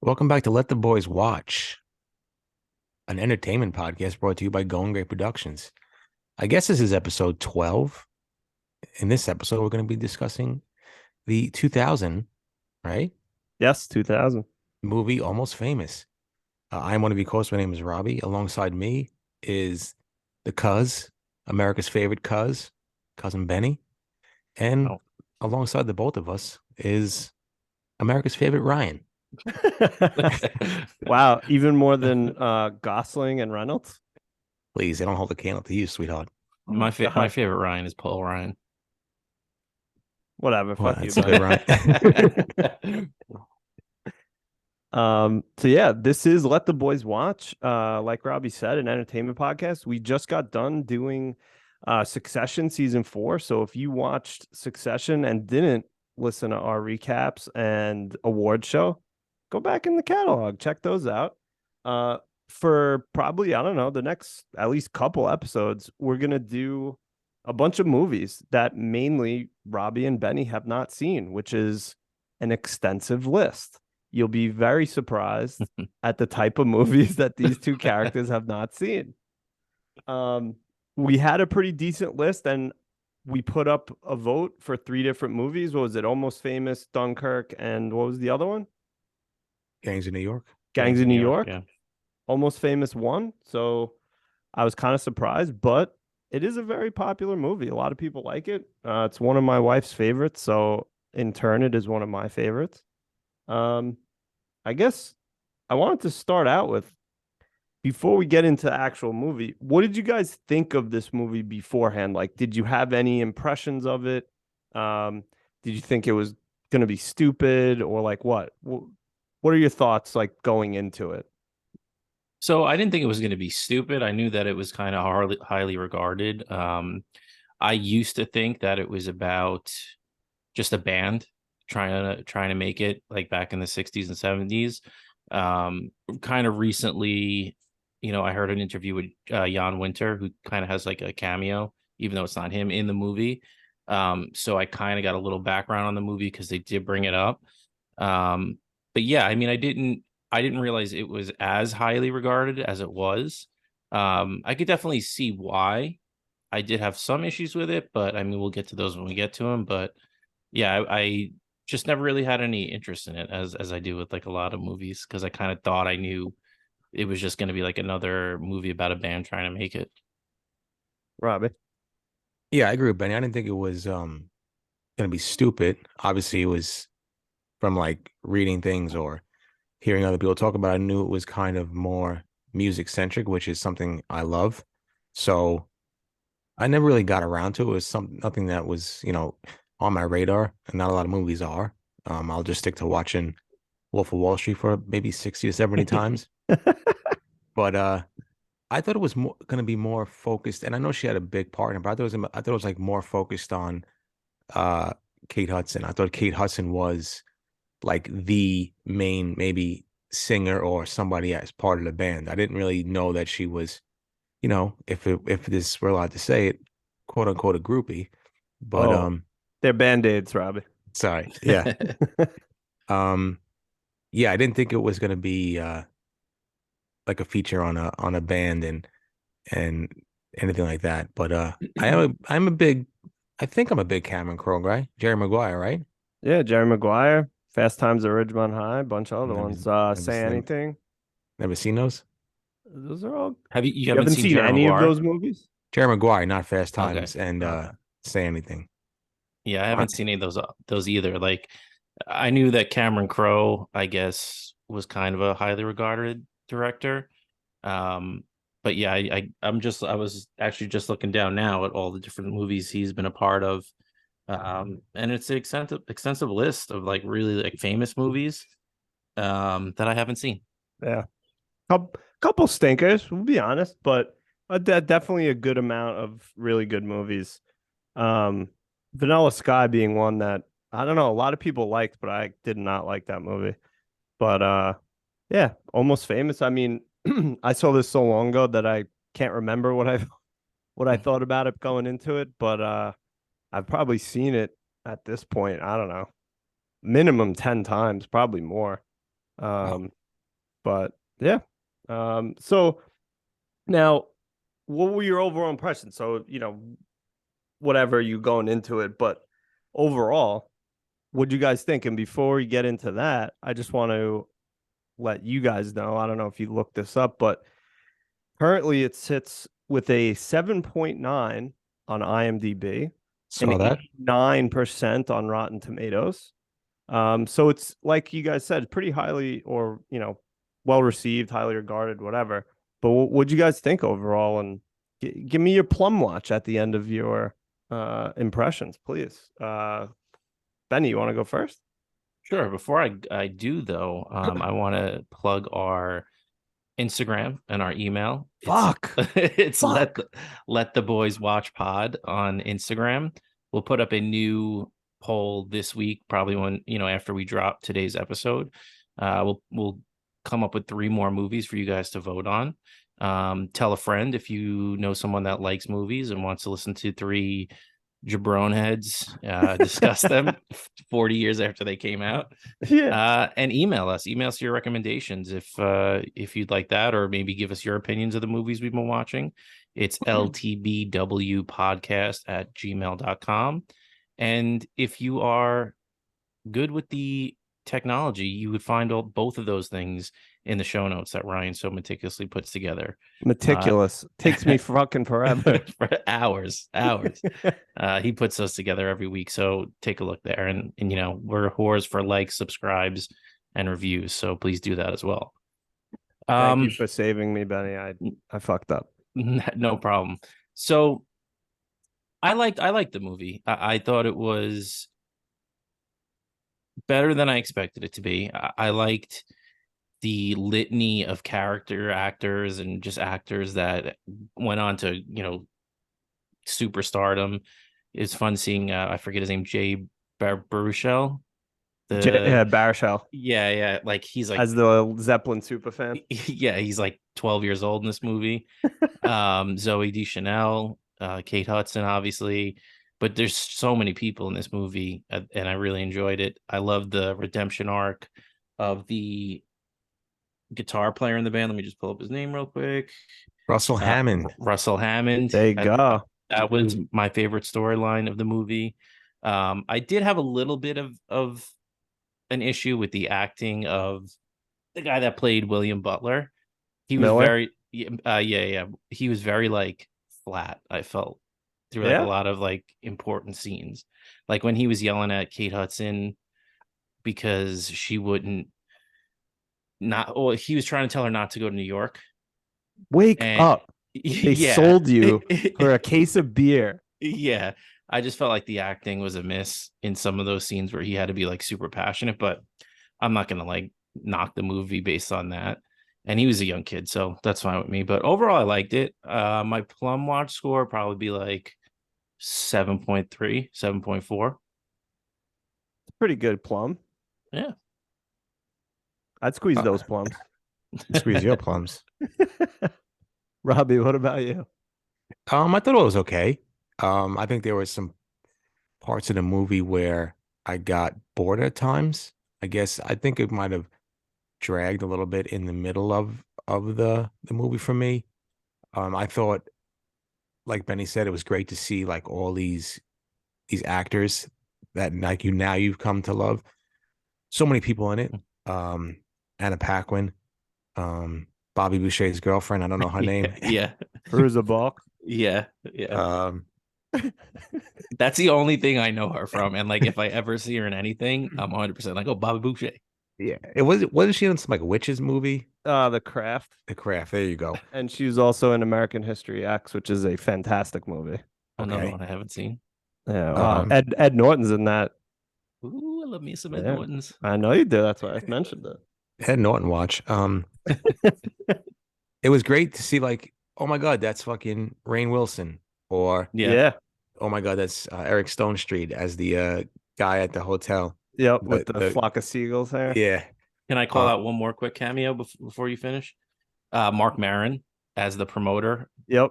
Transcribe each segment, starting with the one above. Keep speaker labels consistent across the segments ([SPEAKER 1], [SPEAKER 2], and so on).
[SPEAKER 1] Welcome back to Let the Boys Watch, an entertainment podcast brought to you by Going Great Productions. I guess this is episode 12. In this episode, we're going to be discussing the 2000, right?
[SPEAKER 2] Yes, 2000.
[SPEAKER 1] Movie Almost Famous. I'm one of your hosts. My name is Robbie. Alongside me is the cuz, America's favorite cousin Benny. And
[SPEAKER 2] Oh.
[SPEAKER 1] alongside the both of us is America's favorite Ryan.
[SPEAKER 2] Wow, even more than Gosling and Reynolds.
[SPEAKER 1] Please, they don't hold a candle to you, sweetheart.
[SPEAKER 3] My favorite Ryan is Paul Ryan.
[SPEAKER 2] Whatever,
[SPEAKER 1] Well,
[SPEAKER 2] fuck you.
[SPEAKER 1] that's a good Ryan.
[SPEAKER 2] So yeah, this is Let the Boys Watch. Like Robbie said, an entertainment podcast. We just got done doing Succession season 4. So if you watched Succession and didn't listen to our recaps and award show, go back in the catalog, check those out. For probably, I don't know, the next at least couple episodes, we're gonna do a bunch of movies that mainly Robbie and Benny have not seen, which is an extensive list. You'll be very surprised at the type of movies that these two characters have not seen. We had a pretty decent list, and we put up a vote for 3 different movies. What was it? Almost Famous, Dunkirk, and what was the other one?
[SPEAKER 1] Gangs of New York.
[SPEAKER 2] Gangs of New York.
[SPEAKER 3] Yeah.
[SPEAKER 2] Almost Famous won. So I was kind of surprised, but it is a very popular movie. A lot of people like it. It's one of my wife's favorites. So in turn, it is one of my favorites. I guess I wanted to start out with, before we get into the actual movie, what did you guys think of this movie beforehand? Like, did you have any impressions of it? Did you think it was going to be stupid, or like what? What are your thoughts like going into it?
[SPEAKER 3] So I didn't think it was going to be stupid. I knew that it was kind of highly regarded. I used to think that it was about just a band trying to make it, like back in the 60s and 70s. Kind of recently, I heard an interview with Jan Winter, who kind of has like a cameo, even though it's not him in the movie. So I kind of got a little background on the movie because they did bring it up. But yeah, I mean, I didn't realize it was as highly regarded as it was. I could definitely see why. I did have some issues with it, but I mean, we'll get to those when we get to them. But yeah, I just never really had any interest in it as I do with like a lot of movies, because I kind of thought I knew it was just going to be like another movie about a band trying to make it.
[SPEAKER 2] Robbie?
[SPEAKER 1] Yeah, I agree with Benny. I didn't think it was gonna be stupid. Obviously, it was from like reading things or hearing other people talk about it. I knew it was kind of more music centric, which is something I love. So I never really got around to it. It was nothing that was, on my radar, and not a lot of movies are. I'll just stick to watching Wolf of Wall Street for maybe 60 to 70 times. But I thought it was going to be more focused, and I know she had a big part in it, but I thought it was like more focused on uh Kate Hudson. I thought Kate Hudson was like the main maybe singer or somebody as part of the band. I didn't really know that she was, if this we're allowed to say it, quote unquote a groupie. But
[SPEAKER 2] they're band-aids, Robbie.
[SPEAKER 1] sorry. Yeah. um yeah, I didn't think it was gonna be like a feature on a band and anything like that. But I think I'm a big Cameron Crowe guy. Jerry Maguire, right?
[SPEAKER 2] Yeah, Jerry Maguire, Fast Times at Ridgemont High, a bunch of other
[SPEAKER 1] Never,
[SPEAKER 2] ones.
[SPEAKER 1] never,
[SPEAKER 2] Say Anything.
[SPEAKER 1] never seen those.
[SPEAKER 2] Those are all.
[SPEAKER 3] You
[SPEAKER 2] You
[SPEAKER 3] haven't
[SPEAKER 2] haven't
[SPEAKER 3] seen
[SPEAKER 2] seen
[SPEAKER 3] Jerry
[SPEAKER 2] any of
[SPEAKER 3] Maguire?
[SPEAKER 2] those movies?
[SPEAKER 1] Jerry Maguire, not Fast
[SPEAKER 3] Okay.
[SPEAKER 1] Times, and
[SPEAKER 2] Okay.
[SPEAKER 1] Say Anything.
[SPEAKER 3] Yeah, I haven't seen any of those either. Like, I knew that Cameron Crowe, I guess, was kind of a highly regarded director. But yeah, I was actually just looking down now at all the different movies he's been a part of. And it's an extensive list of like really like famous movies that I haven't seen.
[SPEAKER 2] Yeah. Couple stinkers, we'll be honest, but definitely a good amount of really good movies. Vanilla Sky being one that I don't know, a lot of people liked, but I did not like that movie. But yeah, Almost Famous. I mean, I saw this so long ago that I can't remember what I thought about it going into it, but I've probably seen it at this point, I don't know, minimum 10 times, probably more. But yeah. So now, what were your overall impressions? So, whatever you going into it, but overall, what'd you guys think? And before we get into that, I just want to let you guys know. I don't know if you looked this up, but currently it sits with a 7.9 on IMDb and
[SPEAKER 1] Saw that.
[SPEAKER 2] 89% on Rotten Tomatoes. So it's like you guys said, pretty highly or, well received, highly regarded, whatever. But what'd you guys think overall? And give me your plum watch at the end of your impressions, please. Benny, you want to go first?
[SPEAKER 3] Sure. Before I do though, I want to plug our Instagram and our email.
[SPEAKER 2] Fuck.
[SPEAKER 3] It's
[SPEAKER 2] Fuck.
[SPEAKER 3] let the boys watch pod on Instagram. We'll put up a new poll this week, probably when after we drop today's episode. We'll come up with 3 more movies for you guys to vote on. Tell a friend if you know someone that likes movies and wants to listen to 3 jabron heads discuss them 40 years after they came out.
[SPEAKER 2] Yeah.
[SPEAKER 3] And email us your recommendations if you'd like that, or maybe give us your opinions of the movies we've been watching. It's LTBW podcast at gmail.com. And if you are good with the technology, you would find both of those things in the show notes that Ryan so meticulously puts together.
[SPEAKER 2] Meticulous. Takes me fucking forever.
[SPEAKER 3] For hours. He puts those together every week. So take a look there. And we're whores for likes, subscribes, and reviews. So please do that as well.
[SPEAKER 2] Thank you for saving me, Benny. I fucked up.
[SPEAKER 3] No problem. So I liked the movie. I thought it was better than I expected it to be. I liked the litany of character actors and just actors that went on to, superstardom. It's fun seeing, I forget his name, Jay Baruchel.
[SPEAKER 2] Baruchel.
[SPEAKER 3] Yeah. Like he's like,
[SPEAKER 2] as the Zeppelin super fan.
[SPEAKER 3] Yeah, he's like 12 years old in this movie. Zoe Deschanel, Kate Hudson, obviously. But there's so many people in this movie, and I really enjoyed it. I love the redemption arc of the guitar player in the band. Let me just pull up his name real quick.
[SPEAKER 1] Russell Hammond.
[SPEAKER 3] Russell Hammond.
[SPEAKER 2] There you go.
[SPEAKER 3] That was my favorite storyline of the movie. I did have a little bit of an issue with the acting of the guy that played William Butler. He was
[SPEAKER 2] Miller?
[SPEAKER 3] yeah. He was very like flat, I felt, through like a lot of like important scenes. Like when he was yelling at Kate Hudson because she wouldn't he was trying to tell her not to go to New York.
[SPEAKER 2] Wake up. They sold you for a case of beer.
[SPEAKER 3] Yeah. I just felt like the acting was a miss in some of those scenes where he had to be like super passionate, but I'm not gonna like knock the movie based on that. And he was a young kid, so that's fine with me. But overall, I liked it. My plum watch score probably be like 7.3, 7.4.
[SPEAKER 2] Pretty good plum.
[SPEAKER 3] Yeah.
[SPEAKER 2] I'd squeeze those plums.
[SPEAKER 1] Squeeze your plums.
[SPEAKER 2] Robbie, what about you?
[SPEAKER 1] I thought it was okay. I think there were some parts of the movie where I got bored at times. I think it might have dragged a little bit in the middle of the movie for me. I thought, like Benny said, it was great to see like all these actors that like you've come to love. So many people in it. Anna Paquin, Bobby Boucher's girlfriend. I don't know her name.
[SPEAKER 3] Yeah.
[SPEAKER 2] Fruza Balk.
[SPEAKER 3] Yeah. That's the only thing I know her from. And like if I ever see her in anything, I'm 100% like, oh, Bobby Boucher.
[SPEAKER 1] Yeah. Wasn't she in some like witches movie?
[SPEAKER 2] The Craft.
[SPEAKER 1] The Craft. There you go.
[SPEAKER 2] And she was also in American History X, which is a fantastic movie.
[SPEAKER 3] Another one I haven't seen.
[SPEAKER 2] Yeah. Wow. Ed Norton's in that.
[SPEAKER 3] Ooh, I love me some Ed Nortons.
[SPEAKER 2] I know you do. That's why I mentioned it.
[SPEAKER 1] Ed Norton watch. It was great to see like, oh my God, that's fucking Rainn Wilson. Or oh my God, that's Eric Stone Street as the guy at the hotel.
[SPEAKER 2] Yep, with the flock of seagulls there.
[SPEAKER 1] Yeah.
[SPEAKER 3] Can I call out one more quick cameo before you finish? Mark Maron as the promoter.
[SPEAKER 2] Yep.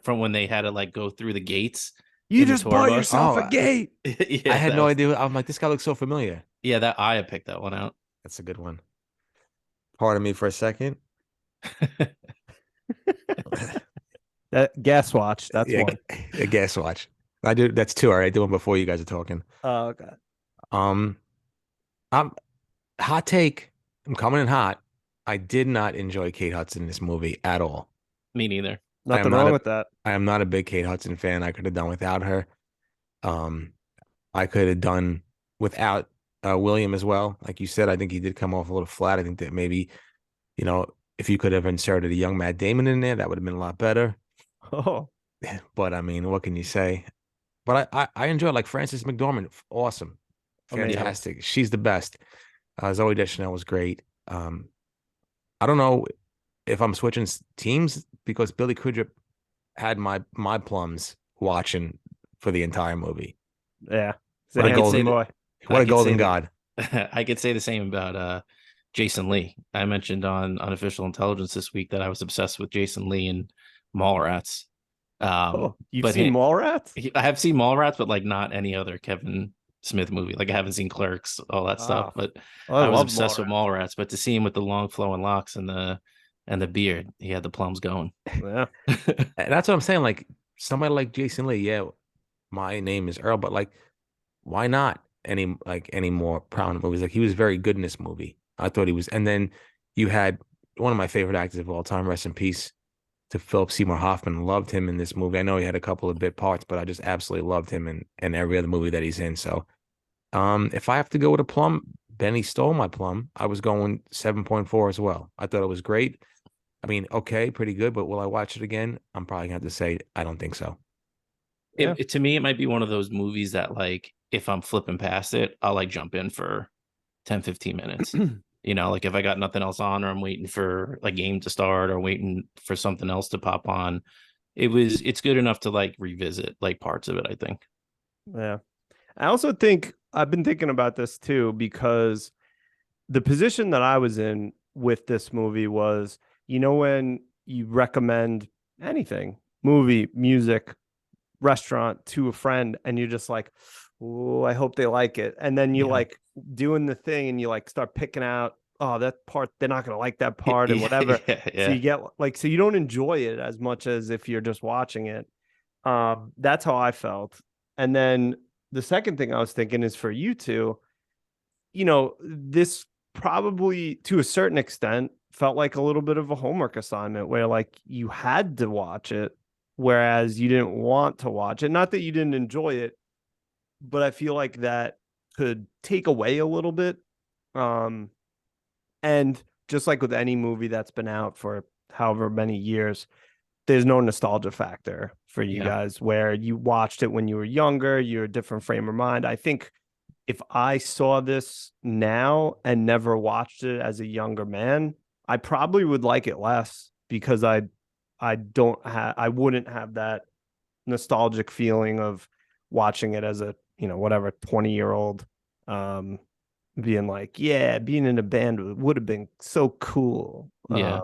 [SPEAKER 3] From when they had to like go through the gates.
[SPEAKER 2] You just bought yourself a gate.
[SPEAKER 1] I had no idea. I'm like, this guy looks so familiar.
[SPEAKER 3] Yeah, I picked that one out.
[SPEAKER 1] That's a good one. Pardon me for a second.
[SPEAKER 2] That gas watch, that's
[SPEAKER 1] Yeah,
[SPEAKER 2] one.
[SPEAKER 1] a guess watch. I do. That's two. All right, I do them before you guys are talking.
[SPEAKER 2] Oh, okay.
[SPEAKER 1] Um, I'm hot take. I'm coming in hot. I did not enjoy Kate Hudson in this movie at all.
[SPEAKER 3] Me neither.
[SPEAKER 1] I am
[SPEAKER 2] Nothing
[SPEAKER 1] not
[SPEAKER 2] wrong
[SPEAKER 1] a
[SPEAKER 2] with that.
[SPEAKER 1] I am not a big Kate Hudson fan. I could have done without her. Um, I could have done without William as well. Like you said, I think he did come off a little flat. I think that maybe, if you could have inserted a young Matt Damon in there, that would have been a lot better.
[SPEAKER 2] Oh,
[SPEAKER 1] But I mean, what can you say? But I enjoy like Frances McDormand. Awesome.
[SPEAKER 2] amazing.
[SPEAKER 1] Fantastic. She's the best. Zoe Deschanel was great. I don't know if I'm switching teams because Billy Crudup had my plums watching for the entire movie.
[SPEAKER 2] Yeah. He's a
[SPEAKER 1] What a
[SPEAKER 3] I could say
[SPEAKER 2] handsome
[SPEAKER 1] golden
[SPEAKER 3] that.
[SPEAKER 2] boy.
[SPEAKER 1] what
[SPEAKER 3] I
[SPEAKER 1] a
[SPEAKER 3] could say
[SPEAKER 1] golden
[SPEAKER 3] that.
[SPEAKER 1] god.
[SPEAKER 3] I could say the same about Jason Lee. I mentioned on Unofficial Intelligence this week that I was obsessed with Jason Lee and Mallrats.
[SPEAKER 2] Oh, you've
[SPEAKER 3] But
[SPEAKER 2] seen Mallrats?
[SPEAKER 3] I have seen Mallrats, but like not any other Kevin Smith movie. Like I haven't seen Clerks, all that stuff.
[SPEAKER 2] Wow.
[SPEAKER 3] But
[SPEAKER 2] Oh, I
[SPEAKER 3] I was
[SPEAKER 2] love
[SPEAKER 3] obsessed with
[SPEAKER 2] Mallrats.
[SPEAKER 3] Mallrats. But to see him with the long flowing locks and the beard, he had the plums going.
[SPEAKER 2] Yeah.
[SPEAKER 1] And that's what I'm saying. Like somebody like Jason Lee, yeah, my name is Earl, but like, why not any more prominent movies? Like he was very good in this movie. I thought he was, and then you had one of my favorite actors of all time, rest in peace, to Philip Seymour Hoffman. Loved him in this movie. I know he had a couple of bit parts, but I just absolutely loved him in every other movie that he's in. So, if I have to go with a plum, Benny stole my plum. I was going 7.4 as well. I thought it was great. I mean, okay, pretty good, but will I watch it again? I'm probably gonna have to say I don't think so.
[SPEAKER 2] Yeah.
[SPEAKER 3] To me, it might be one of those movies that like if I'm flipping past it, I'll like jump in for 10, 15 minutes. Like if I got nothing else on or I'm waiting for a game to start or waiting for something else to pop on, it's good enough to like revisit like parts of it, I think.
[SPEAKER 2] Yeah. I also think I've been thinking about this too, because the position that I was in with this movie was, when you recommend anything, movie, music, restaurant to a friend, and you're just like, oh, I hope they like it. And then you
[SPEAKER 3] Yeah.
[SPEAKER 2] like doing the thing and you like start picking out, oh, that part, they're not going to like that part and whatever. So you get like, so you don't enjoy it as much as if you're just watching it. That's how I felt. And then the second thing I was thinking is for you two, this probably to a certain extent felt like a little bit of a homework assignment where like you had to watch it, whereas you didn't want to watch it. Not that you didn't enjoy it, but I feel like that could take away a little bit. And just like with any movie that's been out for however many years, there's no nostalgia factor for you
[SPEAKER 3] Yeah.
[SPEAKER 2] guys where you watched it when you were younger, you're a different frame of mind. I think if I saw this now and never watched it as a younger man, I probably would like it less because I wouldn't have that nostalgic feeling of watching it as a, whatever 20-year-old being like, yeah, being in a band would have been so cool.
[SPEAKER 3] Yeah.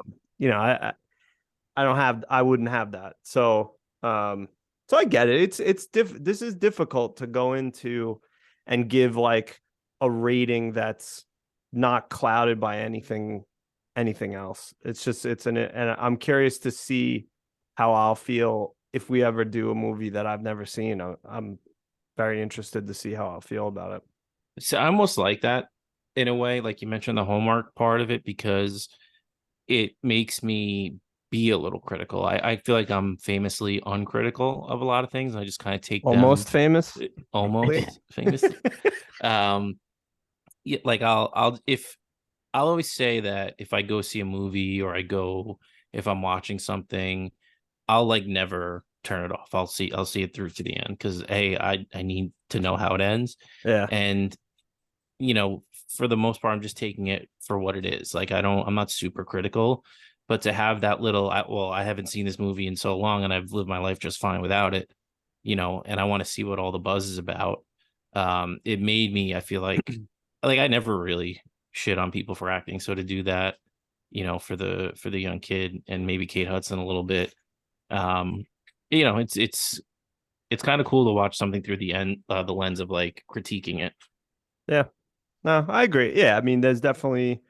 [SPEAKER 2] I wouldn't have that. So I get it. This is difficult to go into and give like a rating that's not clouded by anything else. And I'm curious to see how I'll feel if we ever do a movie that I've never seen. I'm very interested to see how I'll feel about it.
[SPEAKER 3] So I almost like that in a way, like you mentioned the homework part of it, because it makes me be a little critical. I feel like I'm famously uncritical of a lot of things. I just kind of take them
[SPEAKER 2] Almost famous.
[SPEAKER 3] almost famously. Um, yeah, like I'll always say that if I go see a movie or if I'm watching something, I'll like never turn it off. I'll see it through to the end because I need to know how it ends.
[SPEAKER 2] Yeah.
[SPEAKER 3] And for the most part, I'm just taking it for what it is. Like I'm not super critical, but to have that I haven't seen this movie in so long and I've lived my life just fine without it, and I want to see what all the buzz is about. It made me, I feel like I never really shit on people for acting. So to do that, for the young kid and maybe Kate Hudson a little bit, it's kind of cool to watch something through the lens of like critiquing it.
[SPEAKER 2] Yeah. No, I agree. Yeah, I mean, there's definitely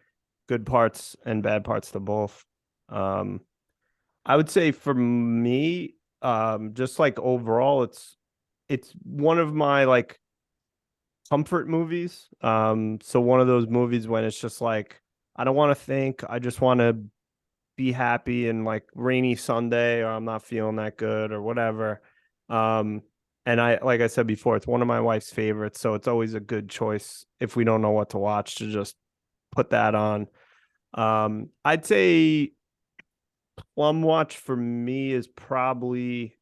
[SPEAKER 2] good parts and bad parts to both. Um, I would say for me, just like overall, it's one of my like comfort movies. So one of those movies when it's just like I don't want to think, I just want to be happy and like rainy Sunday or I'm not feeling that good or whatever. Um, and I like I said before, it's one of my wife's favorites, so it's always a good choice if we don't know what to watch to just put that on. I'd say Plum Watch for me is probably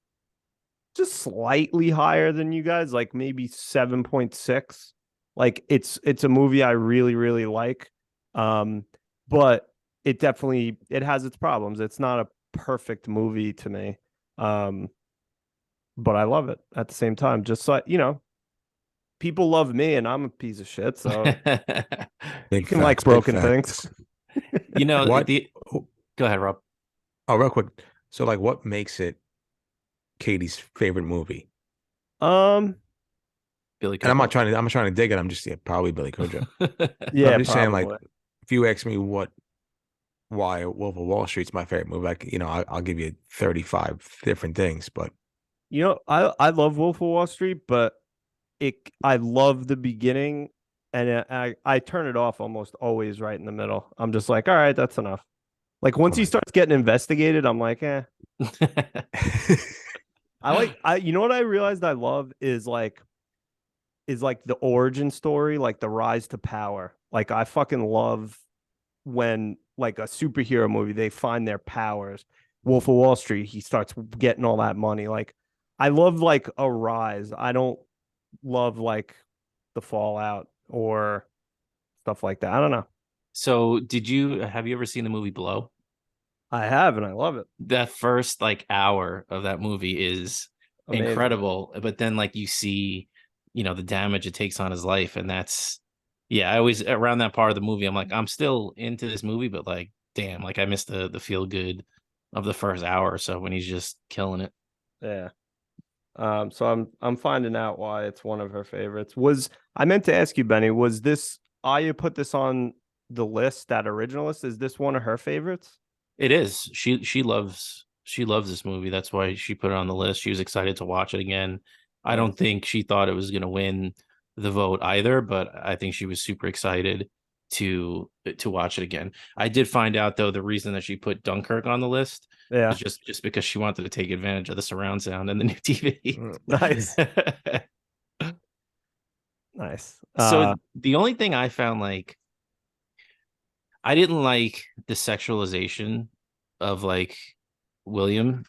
[SPEAKER 2] just slightly higher than you guys, like maybe 7.6. Like it's a movie I really, really like. But it has its problems. It's not a perfect movie to me. Um, but I love it at the same time. Just like, people love me and I'm a piece of shit. So you
[SPEAKER 1] Big
[SPEAKER 2] can like
[SPEAKER 1] facts, big
[SPEAKER 2] broken things.
[SPEAKER 1] facts.
[SPEAKER 3] You know,
[SPEAKER 1] What?
[SPEAKER 3] the go ahead, Rob.
[SPEAKER 1] Oh, real quick. So, like, what makes it Katie's favorite movie?
[SPEAKER 2] Um,
[SPEAKER 3] Billy
[SPEAKER 1] And
[SPEAKER 3] Kudrow.
[SPEAKER 1] I'm not trying to dig it. I'm just probably Billy Kudrow. But I'm
[SPEAKER 2] yeah,
[SPEAKER 1] just saying, like,
[SPEAKER 2] probably.
[SPEAKER 1] if you ask me why Wolf of Wall Street's my favorite movie, like, I'll give you 35 different things. But
[SPEAKER 2] I love Wolf of Wall Street, but I love the beginning and I turn it off almost always right in the middle. I'm just like, all right, that's enough. Like once
[SPEAKER 1] come
[SPEAKER 2] he
[SPEAKER 1] on.
[SPEAKER 2] starts getting investigated, I'm like, eh. I you know what I realized I love is like the origin story, like the rise to power. Like I fucking love when like a superhero movie they find their powers. Wolf of Wall Street, he starts getting all that money. Like I love like a rise. I don't love like the fallout or stuff like that. I don't know.
[SPEAKER 3] So, have you ever seen the movie Blow?
[SPEAKER 2] I have and I love it.
[SPEAKER 3] That first like hour of that movie is
[SPEAKER 2] Amazing.
[SPEAKER 3] incredible, but then like you see, the damage it takes on his life, and that's yeah. I always around that part of the movie, I'm like, I'm still into this movie, but like, damn, like I missed the feel good of the first hour or so when he's just killing it.
[SPEAKER 2] Yeah. So I'm finding out why it's one of her favorites. Was I meant to ask you, Benny, was this Aya put this on the list, that original list? Is this one of her favorites?
[SPEAKER 3] It is. She loves this movie. That's why she put it on the list. She was excited to watch it again. I don't
[SPEAKER 2] Nice.
[SPEAKER 3] think she thought it was going to win the vote either, but I think she was super excited to watch it again. I did find out though the reason that she put Dunkirk on the list
[SPEAKER 2] Yeah.
[SPEAKER 3] was just because she wanted to take advantage of the surround sound and the new TV.
[SPEAKER 2] Nice. Nice.
[SPEAKER 3] So the only thing I found like I didn't like the sexualization of like William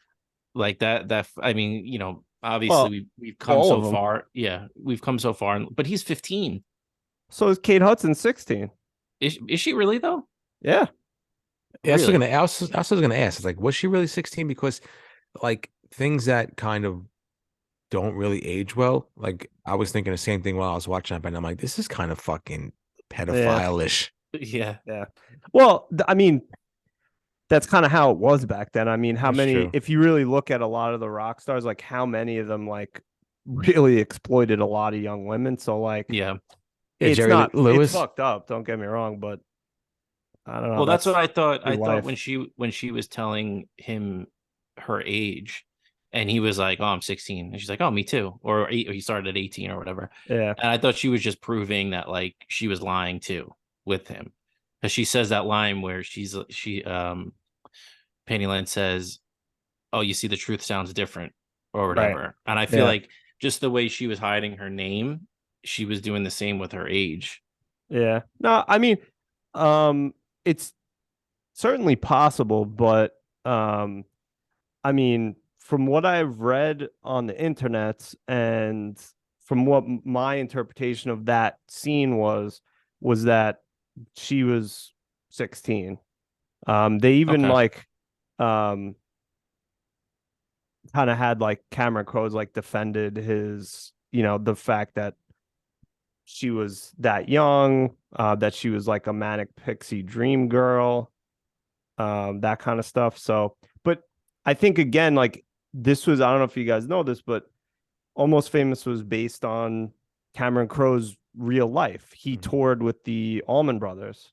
[SPEAKER 3] like that I mean, obviously
[SPEAKER 2] Well,
[SPEAKER 3] we've come
[SPEAKER 2] all
[SPEAKER 3] so
[SPEAKER 2] of them.
[SPEAKER 3] far. Yeah, we've come so far, but he's 15.
[SPEAKER 2] So is Kate Hudson 16?
[SPEAKER 3] Is she really though?
[SPEAKER 2] Yeah.
[SPEAKER 1] Yeah,
[SPEAKER 3] Really?
[SPEAKER 1] I was gonna ask. It's like, was she really 16? Because like things that kind of don't really age well. Like I was thinking the same thing while I was watching it, and I'm like, this is kind of fucking
[SPEAKER 2] Yeah.
[SPEAKER 1] pedophile-ish.
[SPEAKER 3] Yeah.
[SPEAKER 2] Yeah. Well, I mean, that's kind of how it was back then. I mean, how
[SPEAKER 1] That's
[SPEAKER 2] many,
[SPEAKER 1] true.
[SPEAKER 2] if you really look at a lot of the rock stars, like how many of them like really exploited a lot of young women. So like
[SPEAKER 3] Yeah.
[SPEAKER 1] Yeah,
[SPEAKER 2] it's
[SPEAKER 1] Jerry
[SPEAKER 2] not, it's
[SPEAKER 1] Lewis.
[SPEAKER 2] fucked up. Don't get me wrong, but I don't know.
[SPEAKER 3] Well, that's what
[SPEAKER 2] That's
[SPEAKER 3] I thought.
[SPEAKER 2] your
[SPEAKER 3] I thought
[SPEAKER 2] life.
[SPEAKER 3] when she was telling him her age, and he was like, "Oh, I'm 16," and she's like, "Oh, me too," or he started at 18 or whatever.
[SPEAKER 2] Yeah.
[SPEAKER 3] And I thought she was just proving that like she was lying too with him, because she says that line where Pennyland says, "Oh, you see, the truth sounds different," or
[SPEAKER 2] Right.
[SPEAKER 3] whatever. And I feel
[SPEAKER 2] Yeah.
[SPEAKER 3] like just the way she was hiding her name, she was doing the same with her age.
[SPEAKER 2] Yeah. No, I mean, it's certainly possible, but um, I mean, from what I've read on the internet and from what my interpretation of that scene was that she was 16. They even
[SPEAKER 3] Okay.
[SPEAKER 2] like um kind of had like Cameron Crowe's like defended his, the fact that she was that young, that she was like a manic pixie dream girl, that kind of stuff. So, but I think again, like this was, I don't know if you guys know this, but Almost Famous was based on Cameron Crowe's real life. He
[SPEAKER 1] Mhm.
[SPEAKER 2] toured with the Allman Brothers.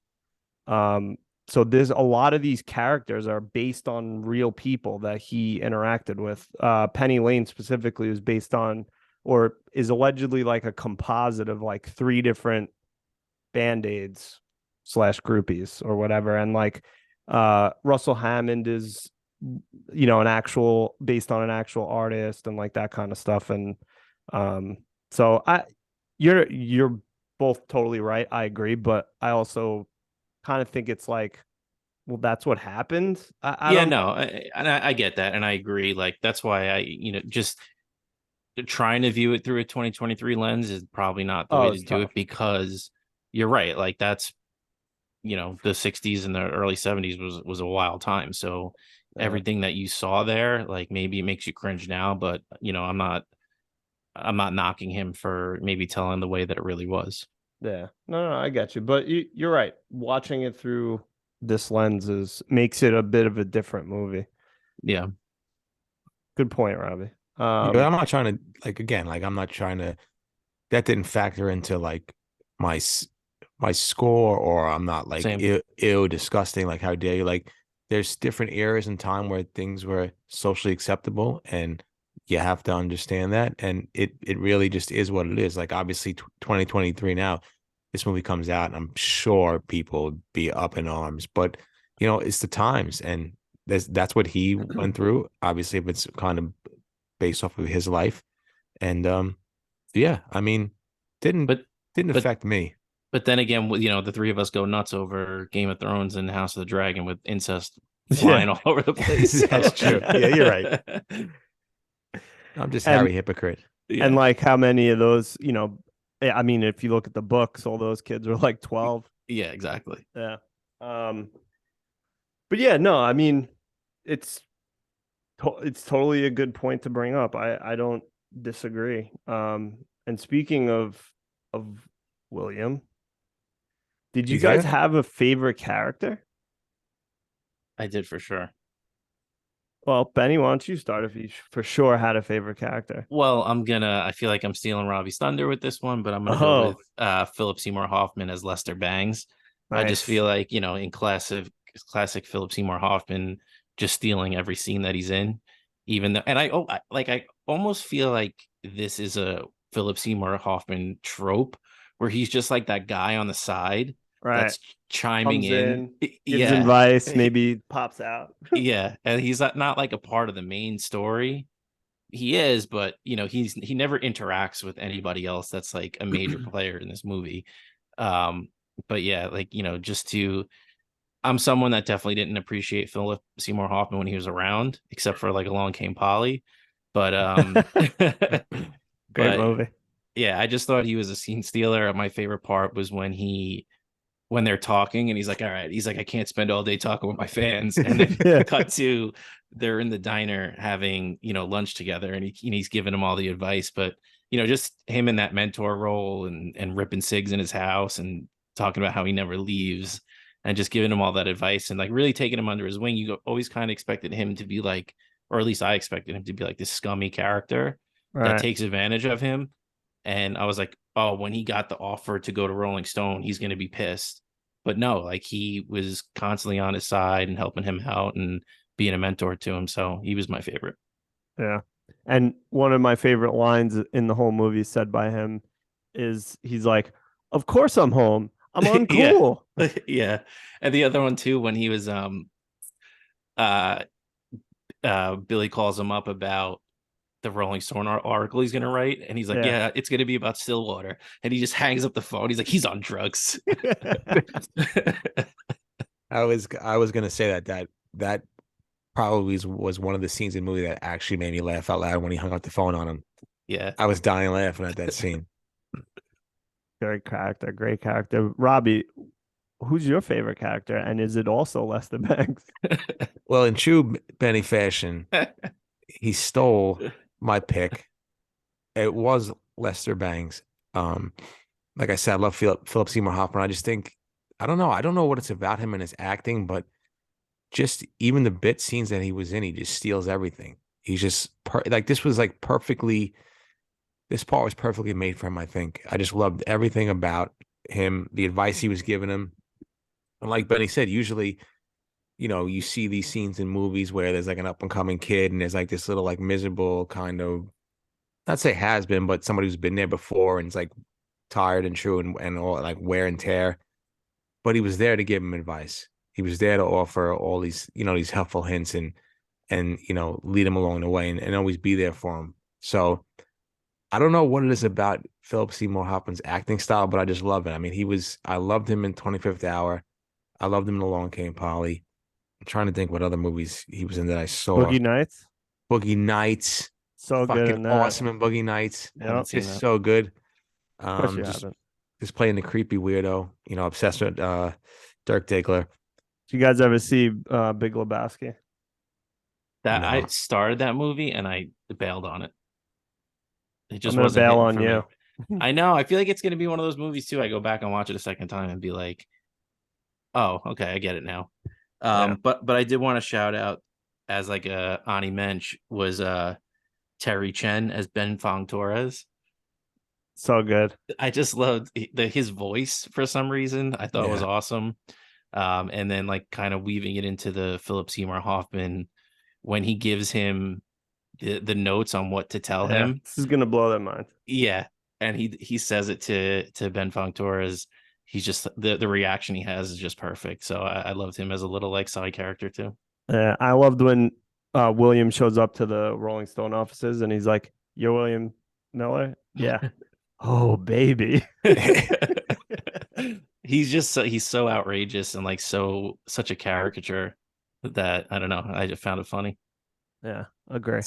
[SPEAKER 2] So there's a lot of these characters are based on real people that he interacted with. Penny Lane specifically was based on, or is allegedly like a composite of like 3 different band-aids slash groupies or whatever. And like Russell Hammond is, an actual based on an actual artist and like that kind of stuff. And so you're both totally right. I agree, but I also kind of think it's like, well, that's what happened. I
[SPEAKER 3] Yeah,
[SPEAKER 2] don't.
[SPEAKER 3] no, I get that, and I agree. Like that's why just trying to view it through a 2023 lens is probably not the way
[SPEAKER 2] Oh,
[SPEAKER 3] to
[SPEAKER 2] it's
[SPEAKER 3] do it
[SPEAKER 2] tough.
[SPEAKER 3] because you're right. Like that's the 60s and the early 70s was a wild time. So
[SPEAKER 2] Yeah,
[SPEAKER 3] everything that you saw there, like maybe it makes you cringe now, but I'm not knocking him for maybe telling the way that it really was.
[SPEAKER 2] yeah. No, I get you, but you're right. Watching it through this lens makes it a bit of a different movie.
[SPEAKER 3] Yeah.
[SPEAKER 2] Good point, Robbie.
[SPEAKER 1] Yeah, I'm not trying to like again, like I'm not trying to that didn't factor into like my my score, or I'm not like
[SPEAKER 3] Same.
[SPEAKER 1] ew disgusting, like how dare you. Like there's different eras in time where things were socially acceptable, and you have to understand that, and it really just is what it is. Like obviously 2023 now, this movie comes out and I'm sure people would be up in arms, but it's the times, and that's what he went through. Obviously if it's kind of based off of his life, and yeah, I mean, didn't
[SPEAKER 3] But
[SPEAKER 1] didn't
[SPEAKER 3] but
[SPEAKER 1] affect me.
[SPEAKER 3] but then again, the 3 of us go nuts over Game of Thrones and House of the Dragon with incest
[SPEAKER 2] Yeah.
[SPEAKER 3] flying all over the place.
[SPEAKER 1] That's
[SPEAKER 3] So.
[SPEAKER 1] true. Yeah, you're right. I'm just
[SPEAKER 2] and
[SPEAKER 1] Harry hypocrite.
[SPEAKER 2] and
[SPEAKER 3] Yeah.
[SPEAKER 2] like how many of those, I mean, if you look at the books, all those kids are like 12.
[SPEAKER 3] Yeah, exactly.
[SPEAKER 2] Yeah. But yeah, no, I mean, it's it's totally a good point to bring up. I don't disagree. And speaking of William, did you
[SPEAKER 1] He's
[SPEAKER 2] guys
[SPEAKER 1] there.
[SPEAKER 2] have a favorite character?
[SPEAKER 3] I did for sure.
[SPEAKER 2] Well, Benny, why don't you start if you for sure had a favorite character?
[SPEAKER 3] Well, I feel like I'm stealing Robbie's thunder with this one, but I'm gonna go
[SPEAKER 2] Oh,
[SPEAKER 3] with Philip Seymour Hoffman as Lester Bangs. I just
[SPEAKER 2] nice.
[SPEAKER 3] feel like, in classic Philip Seymour Hoffman, just stealing every scene that he's in. Even though, and I almost feel like this is a Philip Seymour Hoffman trope where he's just like that guy on the side
[SPEAKER 2] Right.
[SPEAKER 3] that's chiming
[SPEAKER 2] Comes
[SPEAKER 3] in.
[SPEAKER 2] in, gives
[SPEAKER 3] Yeah.
[SPEAKER 2] advice, maybe pops out.
[SPEAKER 3] Yeah, and he's not like a part of the main story. He is, but he never interacts with anybody else that's like a major player in this movie. Um, but yeah, like just to I'm someone that definitely didn't appreciate Philip Seymour Hoffman when he was around, except for like Along Came Polly. But
[SPEAKER 2] Great
[SPEAKER 3] but
[SPEAKER 2] movie.
[SPEAKER 3] yeah, I just thought he was a scene stealer. My favorite part was when they're talking and he's like, all right, he's like, I can't spend all day talking with my fans. And then
[SPEAKER 2] Yeah.
[SPEAKER 3] cut to they're in the diner having, lunch together and he's giving them all the advice. But, just him in that mentor role and ripping cigs in his house and talking about how he never leaves and just giving him all that advice and like really taking him under his wing. You always kind of expected him to be like, or at least I expected him to be like this scummy character that
[SPEAKER 2] Right.
[SPEAKER 3] takes advantage of him. And I was like, oh, when he got the offer to go to Rolling Stone, he's going to be pissed. But no, like he was constantly on his side and helping him out and being a mentor to him. So he was my favorite.
[SPEAKER 2] Yeah. And one of my favorite lines in the whole movie said by him is he's like, "Of course I'm home. I'm
[SPEAKER 3] Yeah.
[SPEAKER 2] uncool."
[SPEAKER 3] Yeah. And the other one too, when he was uh Billy calls him up about the Rolling Stone article he's gonna write, and he's like,
[SPEAKER 2] Yeah.
[SPEAKER 3] "Yeah, it's gonna be about Stillwater," and he just hangs up the phone. He's like, "He's on drugs."
[SPEAKER 1] I was gonna say that probably was one of the scenes in the movie that actually made me laugh out loud when he hung up the phone on him.
[SPEAKER 3] Yeah.
[SPEAKER 1] I was dying laughing at that scene.
[SPEAKER 2] Great character, great character. Robbie, who's your favorite character? And is it also Lester Bangs?
[SPEAKER 1] Well, in true Benny fashion, he stole my pick. It was Lester Bangs. Um, like I said, I love Philip Seymour Hoffman. I just think I don't know what it's about him and his acting, but just even the bit scenes that he was in, he just steals everything. He's just like this was like perfectly. This part was perfectly made for him. I think I just loved everything about him, the advice he was giving him, And like Benny said, usually, you see these scenes in movies where there's like an up and coming kid and there's like this little like miserable kind of, not say has been, but somebody who's been there before and it's like tired and true and all like wear and tear. But he was there to give him advice. He was there to offer all these, these helpful hints and lead him along the way and always be there for him. So I don't know what it is about Philip Seymour Hoffman's acting style, but I just love it. I mean, I loved him in 25th Hour. I loved him in Along Came Polly. I'm trying to think what other movies he was in that I saw.
[SPEAKER 2] Boogie Nights,
[SPEAKER 1] Boogie Nights,
[SPEAKER 2] so good
[SPEAKER 1] fucking
[SPEAKER 2] in that.
[SPEAKER 1] awesome in Boogie Nights.
[SPEAKER 2] Yep.
[SPEAKER 3] Seen
[SPEAKER 1] Just
[SPEAKER 3] that.
[SPEAKER 1] so good.
[SPEAKER 2] Of course you
[SPEAKER 1] Just
[SPEAKER 2] haven't.
[SPEAKER 1] just playing the creepy weirdo, obsessed with Dirk Diggler.
[SPEAKER 2] Did you guys ever see Big Lebowski?
[SPEAKER 3] That I
[SPEAKER 1] No.
[SPEAKER 3] started that movie and I bailed on it. It
[SPEAKER 2] I'm
[SPEAKER 3] just
[SPEAKER 2] gonna
[SPEAKER 3] wasn't
[SPEAKER 2] bail
[SPEAKER 3] hitting
[SPEAKER 2] on
[SPEAKER 3] for me.
[SPEAKER 2] you.
[SPEAKER 3] I know. I feel like it's gonna be one of those movies too. I go back and watch it a second time and be like, oh, okay, I get it now.
[SPEAKER 2] Yeah,
[SPEAKER 3] But I did want to shout out as like a Ani Mensch was Terry Chen as Ben Fong Torres.
[SPEAKER 2] so good.
[SPEAKER 3] I just loved his voice for some reason. I thought it was
[SPEAKER 1] Yeah.
[SPEAKER 3] awesome. And then like kind of weaving it into the Philip Seymour Hoffman when he gives him the notes on what to tell
[SPEAKER 2] Yeah,
[SPEAKER 3] him.
[SPEAKER 2] this is gonna blow their mind.
[SPEAKER 3] Yeah, and he says it to Ben Fong Torres. He's just the reaction he has is just perfect. So I loved him as a little like side character too.
[SPEAKER 2] Yeah, I loved when William shows up to the Rolling Stone offices and he's like, "You're William Miller." Yeah. Oh, baby.
[SPEAKER 3] He's so outrageous and like such a caricature that I don't know. I just found it funny.
[SPEAKER 2] Yeah, agree.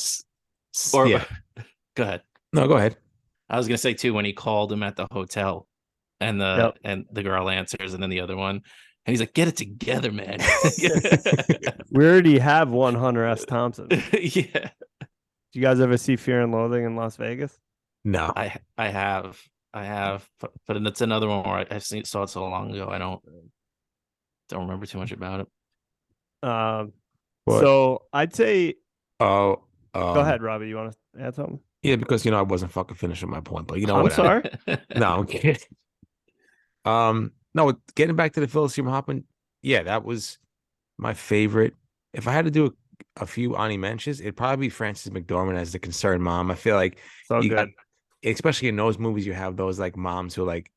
[SPEAKER 3] Or
[SPEAKER 1] Yeah.
[SPEAKER 3] go ahead.
[SPEAKER 1] No, go ahead.
[SPEAKER 3] I was gonna say too when he called him at the hotel and
[SPEAKER 2] Yep.
[SPEAKER 3] the girl answers and then the other one and he's like, "Get it together, man."
[SPEAKER 2] We already have one Hunter S. Thompson.
[SPEAKER 3] Yeah,
[SPEAKER 2] Do you guys ever see Fear and Loathing in Las Vegas?
[SPEAKER 1] No.
[SPEAKER 3] I have, but it's another one where saw it so long ago. I don't remember too much about it.
[SPEAKER 1] What?
[SPEAKER 2] So I'd say,
[SPEAKER 1] Oh,
[SPEAKER 2] go ahead, Robbie. You want to add something?
[SPEAKER 1] yeah, because I wasn't fucking finishing my point, but
[SPEAKER 2] I'm
[SPEAKER 1] whatever.
[SPEAKER 2] sorry.
[SPEAKER 1] No, I'm kidding. No, getting back to the Philip Seymour Hoffman, yeah, that was my favorite. If I had to do a few Ani mentions, it'd probably be Frances McDormand as the concerned mom. I feel like
[SPEAKER 2] So
[SPEAKER 1] you got,
[SPEAKER 2] good.
[SPEAKER 1] especially in those movies, you have those like moms who like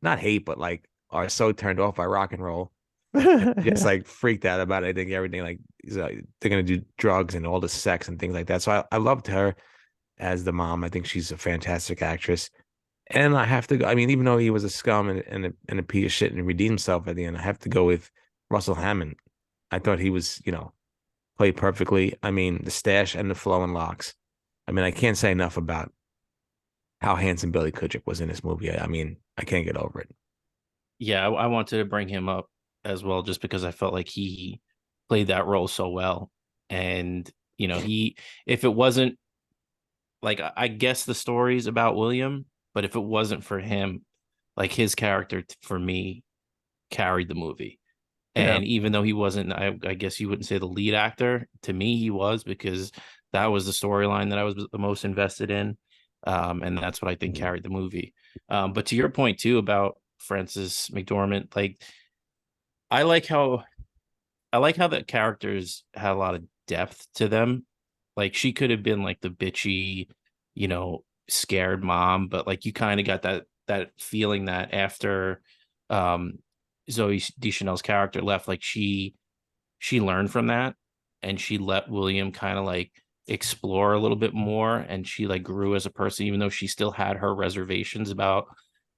[SPEAKER 1] not hate, but like are so turned off by rock and roll, just like freaked out about it. I think everything like they're gonna do drugs and all the sex and things like that. So I loved her as the mom. I think she's a fantastic actress. And I have to go. I mean, even though he was a scum and a piece of shit and redeemed himself at the end, I have to go with Russell Hammond. I thought he was, played perfectly. I mean, the stash and the flowing locks. I mean, I can't say enough about how handsome Billy Kudrick was in this movie. I mean, I can't get over it.
[SPEAKER 3] Yeah, I wanted to bring him up as well, just because I felt like he played that role so well. And, if it wasn't like, I guess the story's about William, but if it wasn't for him, like his character for me carried the movie.
[SPEAKER 2] Yeah.
[SPEAKER 3] And even though he wasn't, I guess you wouldn't say the lead actor, to me, he was because that was the storyline that I was the most invested in. And that's what I think carried the movie. But to your point too about Frances McDormand, like I like how the characters had a lot of depth to them. Like she could have been like the bitchy, scared mom, but like you kind of got that feeling that after um Zoe Deschanel's character left, like she learned from that and she let William kind of like explore a little bit more and she like grew as a person, even though she still had her reservations about,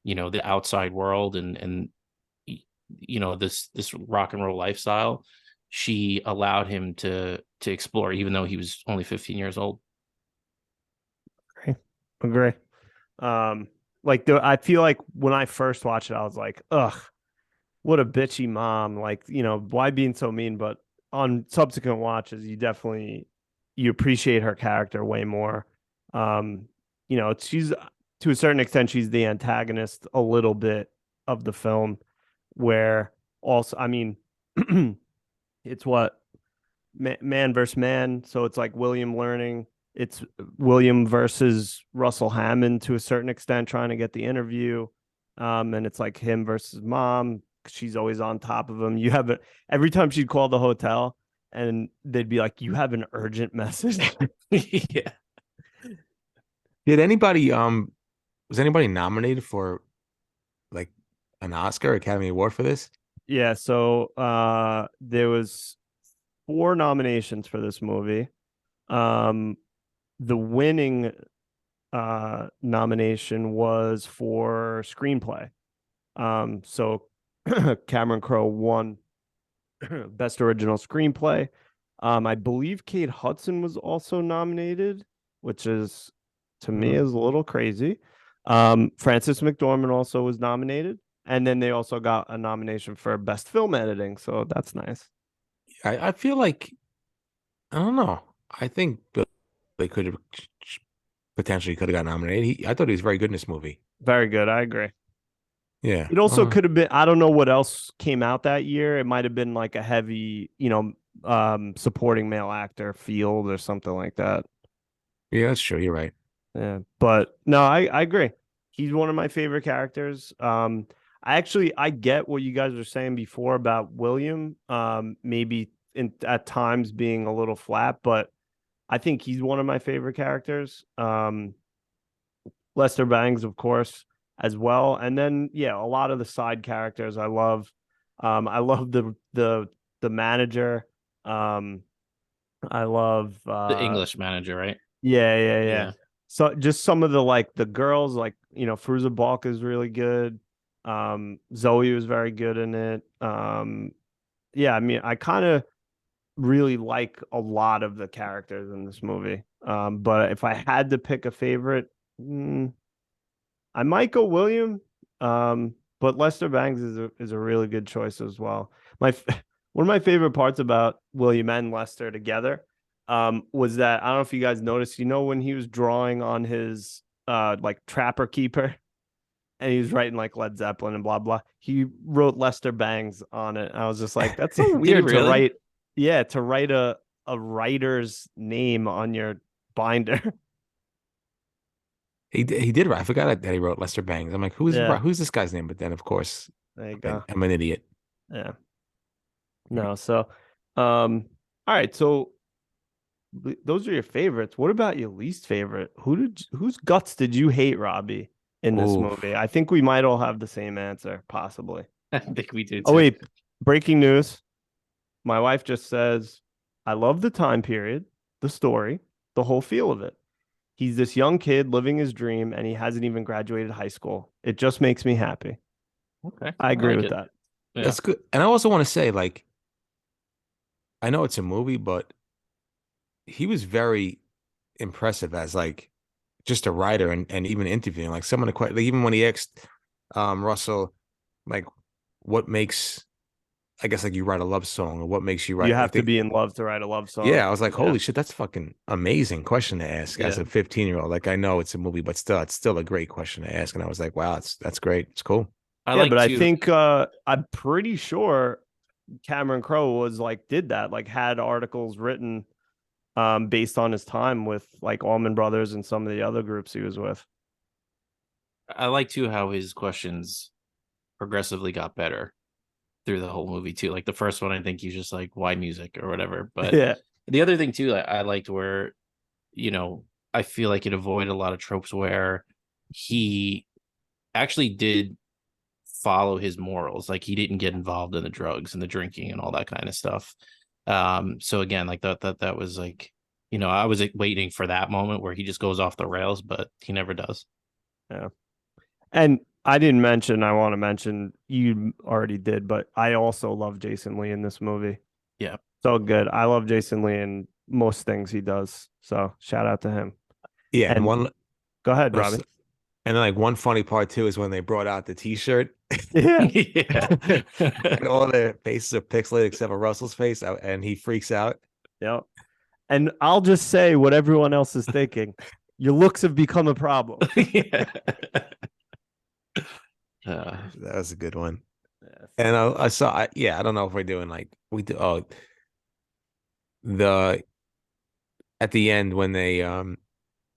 [SPEAKER 3] the outside world and this rock and roll lifestyle. She allowed him to explore, even though he was only 15 years old.
[SPEAKER 2] Agree. Like I feel like when I first watched it, I was like, ugh, what a bitchy mom. Like, why being so mean? But on subsequent watches, you appreciate her character way more. She's to a certain extent, she's the antagonist a little bit of the film, where also, I mean, it's what man versus man. So it's like William learning. It's William versus Russell Hammond to a certain extent, trying to get the interview. And it's like him versus mom. she's always on top of him. You have every time she'd call the hotel, and they'd be like, "You have an urgent message."
[SPEAKER 3] Yeah.
[SPEAKER 1] Did anybody was anybody nominated for like an Oscar or Academy Award for this?
[SPEAKER 2] Yeah, so there was 4 nominations for this movie. Um, the winning nomination was for screenplay. So Cameron Crowe won Best Original Screenplay. I believe Kate Hudson was also nominated, which is to me is a little crazy. Frances McDormand also was nominated, and then they also got a nomination for Best Film Editing, so that's nice.
[SPEAKER 1] I feel like I don't know. I think they could have potentially could have got nominated. I thought he was very good in this movie.
[SPEAKER 2] Very good, I agree.
[SPEAKER 1] Yeah.
[SPEAKER 2] It also could have been, I don't know what else came out that year. It might have been like a heavy, supporting male actor field or something like that.
[SPEAKER 1] Yeah, that's true. You're right.
[SPEAKER 2] Yeah. But no, I agree. He's one of my favorite characters. I get what you guys were saying before about William, maybe at times being a little flat, but I think he's one of my favorite characters. Lester Bangs, of course, as well. And then yeah, a lot of the side characters I love. I love the manager. I love
[SPEAKER 3] The English manager, right?
[SPEAKER 2] yeah. So just some of the like the girls, like Fruza Balk is really good. Zoe was very good in it. Yeah, I mean, I kind of really like a lot of the characters in this movie. But if I had to pick a favorite, I might go William. But Lester Bangs is a really good choice as well. My one of my favorite parts about William and Lester together was that I don't know if you guys noticed, when he was drawing on his like Trapper Keeper and he was writing like Led Zeppelin and blah blah. He wrote Lester Bangs on it. I was just like, that's so
[SPEAKER 3] Did he
[SPEAKER 2] weird to
[SPEAKER 3] really?
[SPEAKER 2] write. Yeah, to write a writer's name on your binder.
[SPEAKER 1] He did right. I forgot that he wrote Lester Bangs. I'm like,
[SPEAKER 2] Yeah,
[SPEAKER 1] who's this guy's name? But then of course
[SPEAKER 2] there you
[SPEAKER 1] I'm,
[SPEAKER 2] go.
[SPEAKER 1] I'm an idiot.
[SPEAKER 2] Yeah. No, so all right, so those are your favorites. What about your least favorite? Whose guts did you hate, Robbie, in this movie?
[SPEAKER 1] Oof.
[SPEAKER 2] I think we might all have the same answer, possibly.
[SPEAKER 3] I think we do
[SPEAKER 2] Oh
[SPEAKER 3] too.
[SPEAKER 2] wait, breaking news. My wife just says, I love the time period, the story, the whole feel of it. He's this young kid living his dream and he hasn't even graduated high school. It just makes me happy.
[SPEAKER 3] Okay.
[SPEAKER 2] I
[SPEAKER 3] I
[SPEAKER 2] agree
[SPEAKER 3] like
[SPEAKER 2] with
[SPEAKER 3] it.
[SPEAKER 2] that.
[SPEAKER 3] Yeah.
[SPEAKER 1] That's good. And I also want to say, like, I know it's a movie, but he was very impressive as like just a writer and even interviewing. Like someone like, even when he asked Russell, like, what makes I guess like you write a love song or what makes you
[SPEAKER 2] You
[SPEAKER 1] write like
[SPEAKER 2] have to
[SPEAKER 1] they
[SPEAKER 2] be in love to write a love
[SPEAKER 1] yeah,
[SPEAKER 2] song.
[SPEAKER 1] I was like,
[SPEAKER 2] Yeah.
[SPEAKER 1] holy shit, that's fucking amazing question to ask as
[SPEAKER 3] Yeah.
[SPEAKER 1] a 15-year-old. Like I know it's a movie, but still, it's still a great question to ask. And I was like, wow, that's great. It's cool.
[SPEAKER 3] I
[SPEAKER 2] Yeah,
[SPEAKER 3] like
[SPEAKER 2] but I
[SPEAKER 3] to.
[SPEAKER 2] think I'm pretty sure Cameron Crowe was like did that, like had articles written based on his time with like Allman Brothers and some of the other groups he was with.
[SPEAKER 3] I like too how his questions progressively got better through the whole movie too. Like the first one, I think he's just like, "Why music?" or whatever. But
[SPEAKER 2] Yeah.
[SPEAKER 3] the other thing too, I liked where, you know, I feel like it avoided a lot of tropes where he actually did follow his morals. Like he didn't get involved in the drugs and the drinking and all that kind of stuff. So again, like that was like, I was like, waiting for that moment where he just goes off the rails, but he never does.
[SPEAKER 2] Yeah. And I didn't mention, I want to mention, you already did, but I also love Jason Lee in this movie.
[SPEAKER 3] Yeah.
[SPEAKER 2] So good. I love Jason Lee in most things he does. So shout out to him.
[SPEAKER 1] Yeah, and
[SPEAKER 2] And
[SPEAKER 1] one
[SPEAKER 2] go ahead,
[SPEAKER 1] and
[SPEAKER 2] Robbie.
[SPEAKER 1] then like one funny part too is when they brought out the T-shirt
[SPEAKER 2] Yeah.
[SPEAKER 3] Yeah.
[SPEAKER 1] and all the faces are pixelated except for Russell's face, and he freaks out.
[SPEAKER 2] Yep. And I'll just say what everyone else is thinking. Your looks have become a problem.
[SPEAKER 3] Yeah.
[SPEAKER 1] That was a good one.
[SPEAKER 2] Yeah,
[SPEAKER 1] And I saw, yeah, I don't know if we're doing like we do. Oh, the at the end when they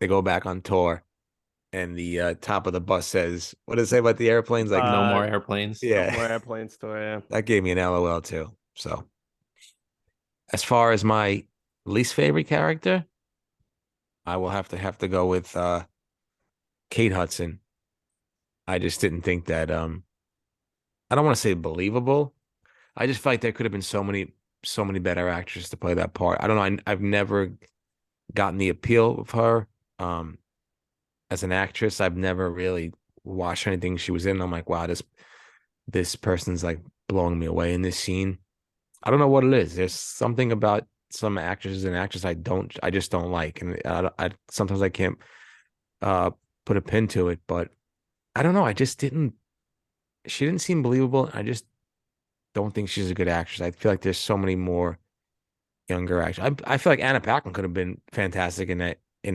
[SPEAKER 1] go back on tour and the top of the bus says, "What does it say about the airplanes?" Like,
[SPEAKER 3] No
[SPEAKER 2] Uh,
[SPEAKER 3] more airplanes.
[SPEAKER 2] no
[SPEAKER 1] yeah,
[SPEAKER 2] more airplane story. Yeah.
[SPEAKER 1] that gave me an LOL too. So, as far as my least favorite character, I will have to go with Kate Hudson. I just didn't think that I don't want to say believable. I just felt like there could have been so many better actors to play that part. I don't know. I've never gotten the appeal of her as an actress. I've never really watched anything she was in. I'm like, wow, this person's like blowing me away in this scene. I don't know what it is. There's something about some actresses and actors I just don't like, and I sometimes I can't uh put a pin to it, but I don't know. I just didn't. She didn't seem believable. I just don't think she's a good actress. I feel like there's so many more younger actors. I feel like Anna Paquin could have been fantastic in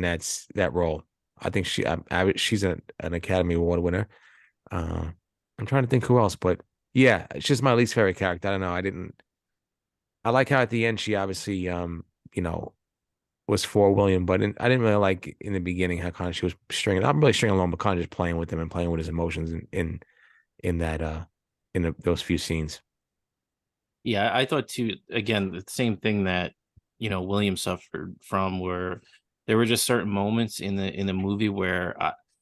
[SPEAKER 1] that role. I think she's an Academy Award winner. Uh, I'm trying to think who else, but yeah, it's just my least favorite character. I don't know. I didn't. I like how at the end she obviously you know was for William, but I didn't really like in the beginning how kind of she was stringing. Not really stringing along, but kind of just playing with him and playing with his emotions in that those few scenes.
[SPEAKER 3] Yeah, I thought too, again, the same thing that, William suffered from, where there were just certain moments in the movie where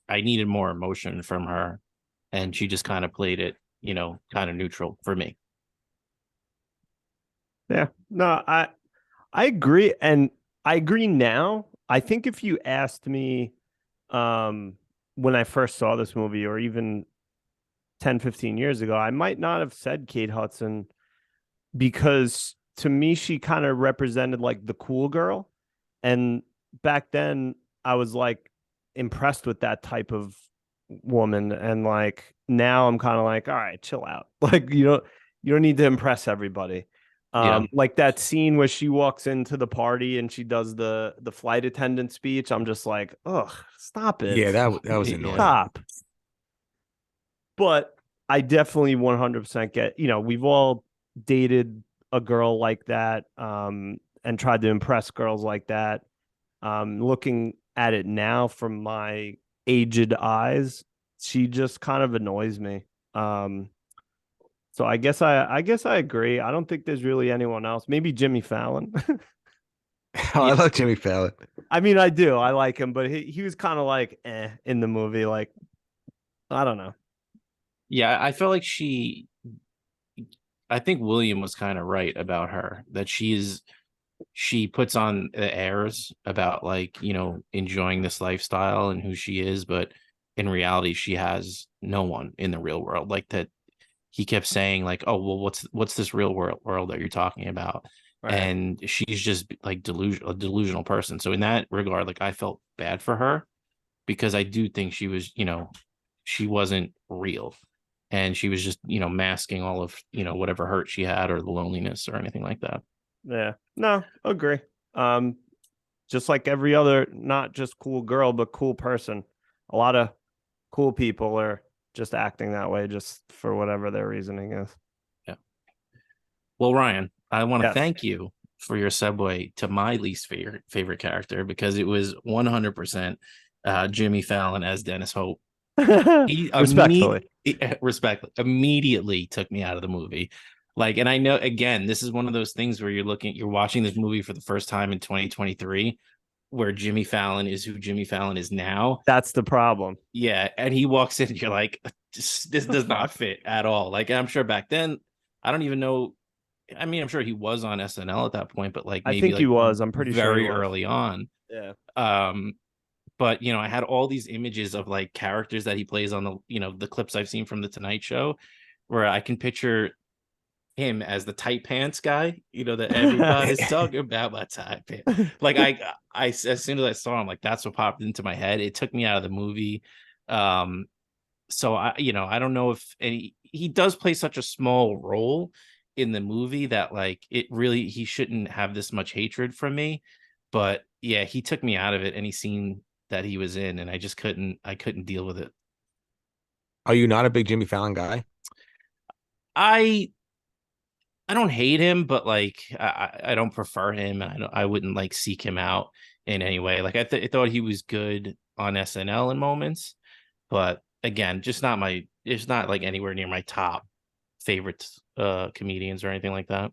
[SPEAKER 3] I needed more emotion from her, and she just kind of played it, kind of neutral for me.
[SPEAKER 2] Yeah. No, I agree, and I agree now. I think if you asked me um when I first saw this movie, or even 10, 15 years ago, I might not have said Kate Hudson, because to me she kind of represented like the cool girl. And back then I was like impressed with that type of woman. And like now I'm kind of like, all right, chill out. Like you don't need to impress everybody.
[SPEAKER 3] Yeah.
[SPEAKER 2] Like that scene where she walks into the party and she does the flight attendant speech. I'm just like, ugh, stop
[SPEAKER 1] Yeah,
[SPEAKER 2] it.
[SPEAKER 1] that was
[SPEAKER 3] Yeah.
[SPEAKER 1] annoying.
[SPEAKER 2] Stop. But I definitely 100% get, we've all dated a girl like that, and tried to impress girls like that. Looking at it now from my aged eyes, she just kind of annoys me. Um, so I guess I agree. I don't think there's really anyone else. Maybe Jimmy Fallon.
[SPEAKER 1] Oh, I
[SPEAKER 3] Yeah.
[SPEAKER 1] love Jimmy Fallon.
[SPEAKER 2] I mean, I do. I like him, but he was kind of like in the movie. Like, I don't know.
[SPEAKER 3] Yeah, I felt like I think William was kind of right about her, that she puts on the airs about, like, enjoying this lifestyle and who she is, but in reality she has no one in the real world. Like that, he kept saying like, oh well, what's this real world that you're talking about?
[SPEAKER 2] Right.
[SPEAKER 3] And she's just like a delusional person. So in that regard, like, I felt bad for her, because I do think she wasn't real, and she was just masking all of whatever hurt she had, or the loneliness, or anything like that.
[SPEAKER 2] Yeah. No, agree. Um, just like every other, not just cool girl, but cool person. A lot of cool people are just acting that way just for whatever their reasoning is.
[SPEAKER 3] Yeah. Well, Ryan, I want to
[SPEAKER 2] Yes.
[SPEAKER 3] thank you for your segue to my least favorite character, because it was 100% Jimmy Fallon as Dennis Hope. He
[SPEAKER 2] Respectfully.
[SPEAKER 3] immediately took me out of the movie. Like, and I know, again, this is one of those things where you're watching this movie for the first time in 2023, where Jimmy Fallon is who Jimmy Fallon is now.
[SPEAKER 2] That's the problem.
[SPEAKER 3] Yeah, and he walks in, and you're like, this does not fit at all. Like, I'm sure back then, I don't even know. I mean, I'm sure he was on SNL at that point, but like
[SPEAKER 2] I
[SPEAKER 3] maybe
[SPEAKER 2] think he
[SPEAKER 3] like
[SPEAKER 2] was. I'm pretty sure he
[SPEAKER 3] very
[SPEAKER 2] was.
[SPEAKER 3] early on.
[SPEAKER 2] Yeah.
[SPEAKER 3] Um, but I had all these images of like characters that he plays on the clips I've seen from the Tonight Show, where I can picture him as the tight pants guy, that everybody's talking about my tight pants. Like, as soon as I saw him, like, that's what popped into my head. It took me out of the movie. Um, so I don't know if he does play such a small role in the movie that, like, he shouldn't have this much hatred from me. But yeah, he took me out of it, any scene that he was in, and I couldn't deal with it.
[SPEAKER 1] Are you not a big Jimmy Fallon guy?
[SPEAKER 3] I I don't hate him, but like I don't prefer him, and I wouldn't like seek him out in any way. Like I thought he was good on SNL in moments, but again, just not my. It's not like anywhere near my top favorite comedians or anything like that.